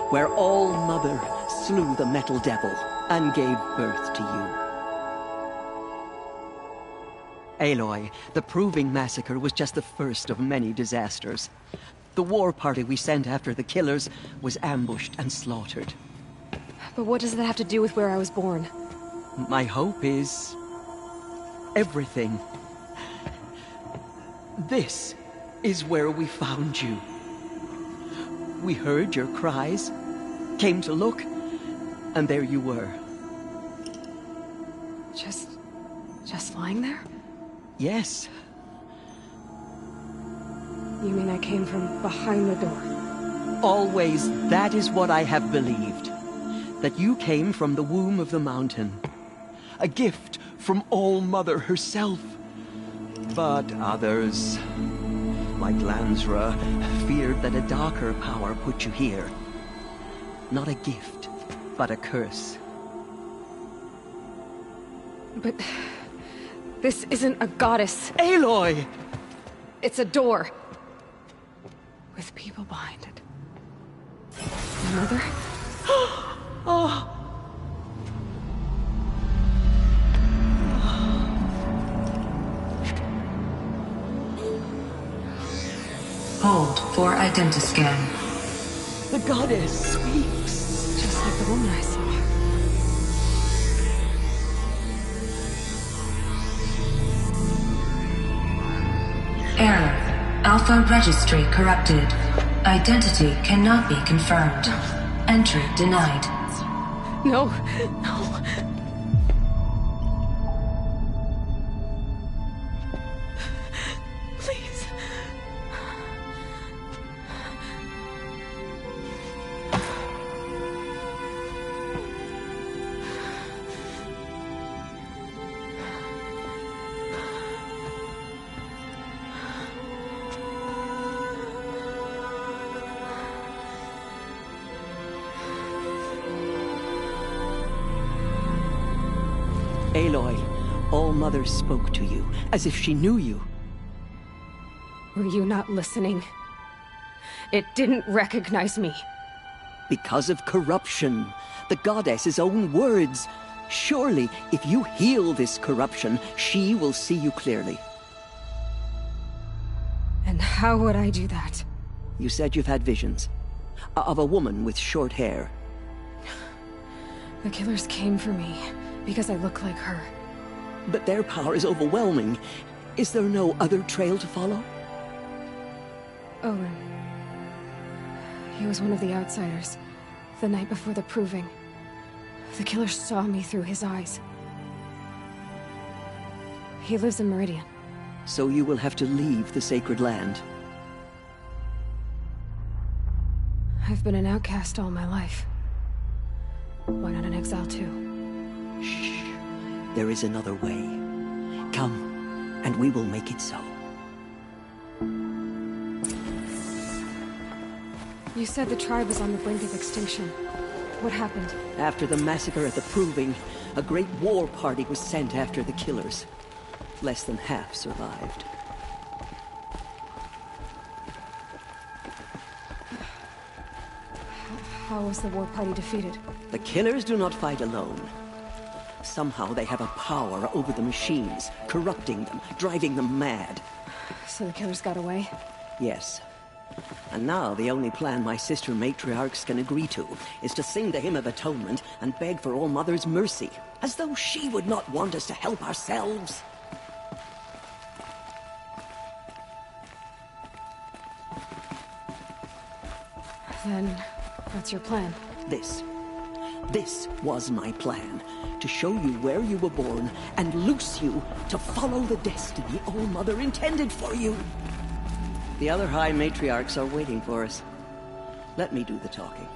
where All-Mother slew the Metal Devil and gave birth to you. Aloy, the Proving Massacre was just the first of many disasters. The war party we sent after the killers was ambushed and slaughtered. But what does that have to do with where I was born? My hope is... everything. This is where we found you. We heard your cries, came to look, and there you were. Just lying there? Yes. You mean I came from behind the door? Always, that is what I have believed. That you came from the womb of the mountain. A gift from All-Mother herself. But others, like Lansra, feared that a darker power put you here. Not a gift, but a curse. But... this isn't a goddess. Aloy! It's a door. With people behind it. My mother? Oh! Hold for identiscan. The goddess speaks. Just like the woman I saw. Alpha registry corrupted. Identity cannot be confirmed. Entry denied. No, no. Please. Aloy, All-Mother spoke to you, as if she knew you. Were you not listening? It didn't recognize me. Because of corruption. The goddess's own words. Surely, if you heal this corruption, she will see you clearly. And how would I do that? You said you've had visions. Of a woman with short hair. The killers came for me, because I look like her. But their power is overwhelming. Is there no other trail to follow? Owen. He was one of the outsiders. The night before the proving. The killer saw me through his eyes. He lives in Meridian. So you will have to leave the sacred land. I've been an outcast all my life. Why not an exile too? Shh. There is another way. Come, and we will make it so. You said the tribe was on the brink of extinction. What happened? After the massacre at the Proving, a great war party was sent after the killers. Less than half survived. How was the war party defeated? The killers do not fight alone. Somehow they have a power over the machines, corrupting them, driving them mad. So the killers got away? Yes. And now the only plan my sister matriarchs can agree to is to sing the Hymn of Atonement and beg for All-Mother's mercy, as though she would not want us to help ourselves. Then, what's your plan? This was my plan. To show you where you were born and loose you to follow the destiny All-Mother intended for you. The other High Matriarchs are waiting for us. Let me do the talking.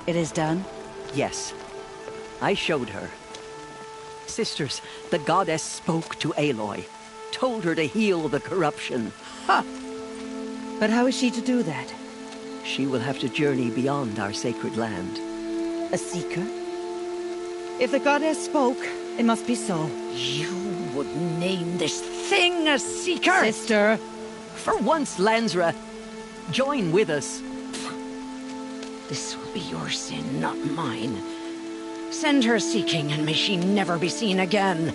It is done? Yes. I showed her. Sisters, the goddess spoke to Aloy. Told her to heal the corruption. Ha! But how is she to do that? She will have to journey beyond our sacred land. A seeker? If the goddess spoke, it must be so. You would name this thing a seeker? Sister! For once, Lansra, join with us. This will be your sin, not mine. Send her seeking, and may she never be seen again.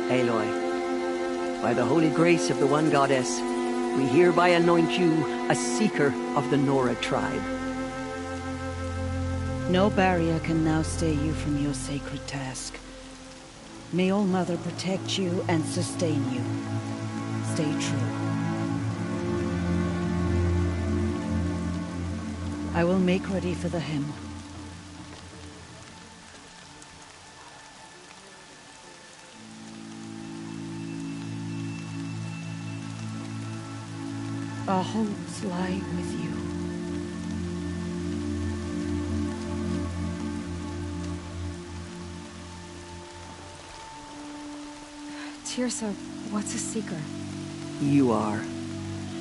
Aloy, by the holy grace of the one goddess, we hereby anoint you a seeker of the Nora tribe. No barrier can now stay you from your sacred task. May All-Mother protect you and sustain you. Stay true. I will make ready for the hymn. Our hopes lie with you. Tirsa, what's a seeker? You are.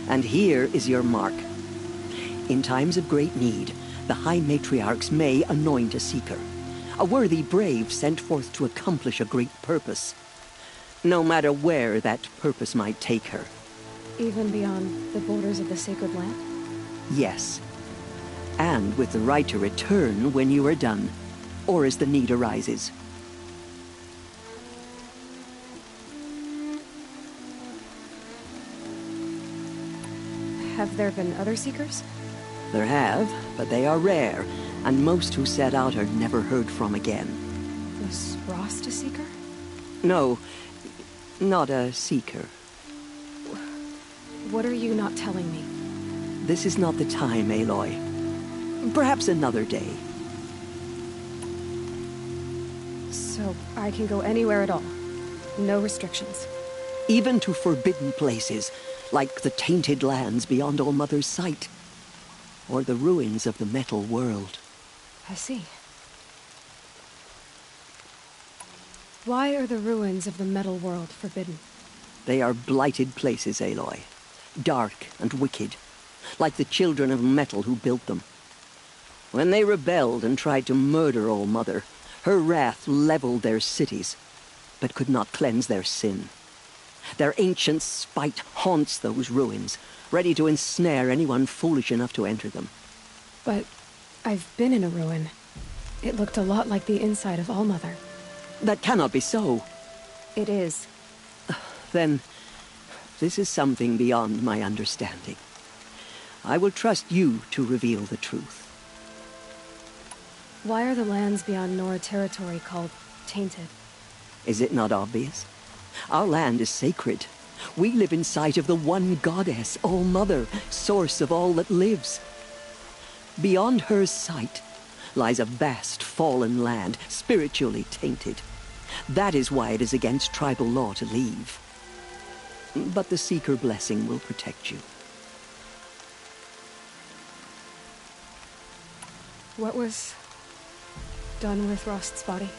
And here is your mark. In times of great need, the High Matriarchs may anoint a seeker. A worthy brave sent forth to accomplish a great purpose. No matter where that purpose might take her. Even beyond the borders of the sacred land? Yes. And with the right to return when you are done. or as the need arises. Have there been other Seekers? There have, but they are rare, and most who set out are never heard from again. Was Rost a Seeker? No, not a Seeker. What are you not telling me? This is not the time, Aloy. Perhaps another day. So I can go anywhere at all? No restrictions? Even to forbidden places, like the tainted lands beyond All-Mother's sight, or the ruins of the metal world. I see. Why are the ruins of the metal world forbidden? They are blighted places, Aloy. Dark and wicked, like the children of metal who built them. When they rebelled and tried to murder All-Mother, her wrath leveled their cities, but could not cleanse their sin. Their ancient spite haunts those ruins, ready to ensnare anyone foolish enough to enter them. But I've been in a ruin. It looked a lot like the inside of All-Mother. That cannot be so. It is. Then, this is something beyond my understanding. I will trust you to reveal the truth. Why are the lands beyond Nora territory called tainted? Is it not obvious? Our land is sacred. We live in sight of the one goddess, All-Mother, source of all that lives. Beyond her sight lies a vast fallen land, spiritually tainted. That is why it is against tribal law to leave. But the Seeker blessing will protect you. What was done with Rost's body?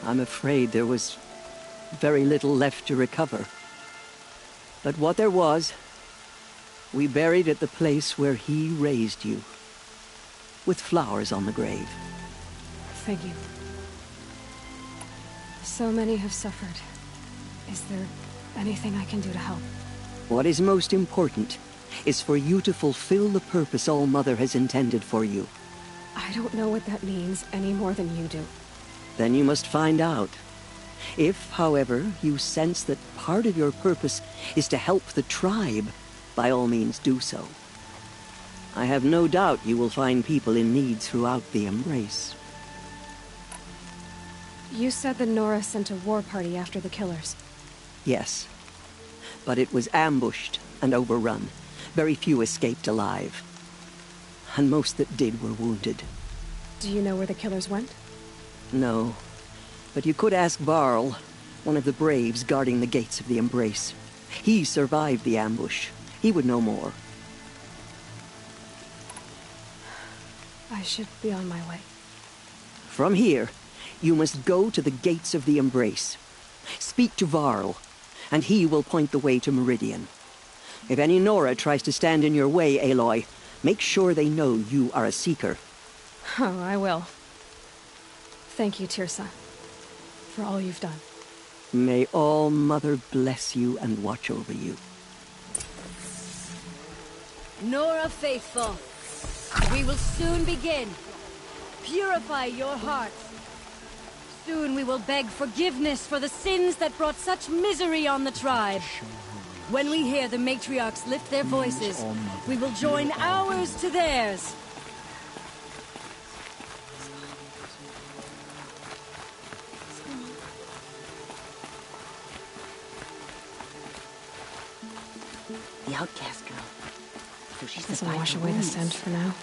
I'm afraid there was very little left to recover. But what there was, we buried at the place where he raised you, with flowers on the grave. Thank you. So many have suffered. Is there anything I can do to help? What is most important is for you to fulfill the purpose All-Mother has intended for you. I don't know what that means any more than you do. Then you must find out. If, however, you sense that part of your purpose is to help the tribe, by all means do so. I have no doubt you will find people in need throughout the Embrace. You said that Nora sent a war party after the killers. Yes. But it was ambushed and overrun. Very few escaped alive. And most that did were wounded. Do you know where the killers went? No. But you could ask Varl, one of the braves guarding the gates of the Embrace. He survived the ambush. He would know more. I should be on my way. From here, you must go to the gates of the Embrace. Speak to Varl, and he will point the way to Meridian. If any Nora tries to stand in your way, Aloy, make sure they know you are a Seeker. Oh, I will. Thank you, Tirsa, for all you've done. May All-Mother bless you and watch over you. Nora Faithful, we will soon begin. Purify your hearts. Soon we will beg forgiveness for the sins that brought such misery on the tribe. When we hear the matriarchs lift their voices, we will join ours to theirs. The outcast girl. So she's the This'll wash away the scent for now.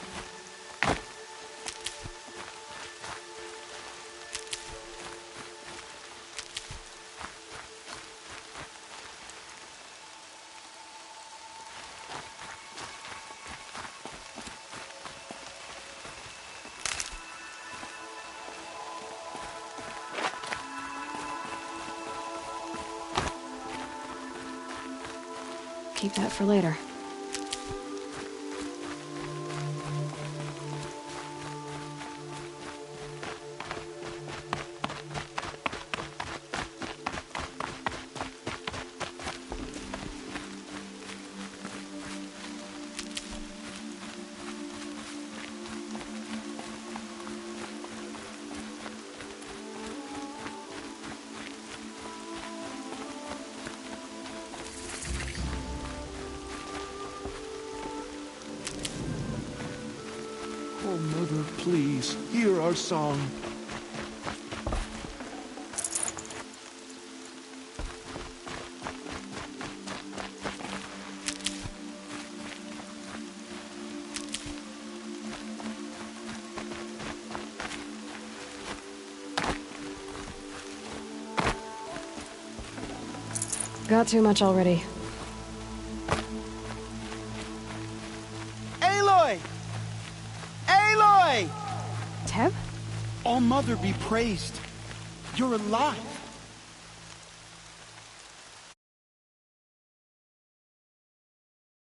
Keep that for later. please, hear our song. Got too much already. Aloy! Aloy! Teb? All Mother be praised. You're alive.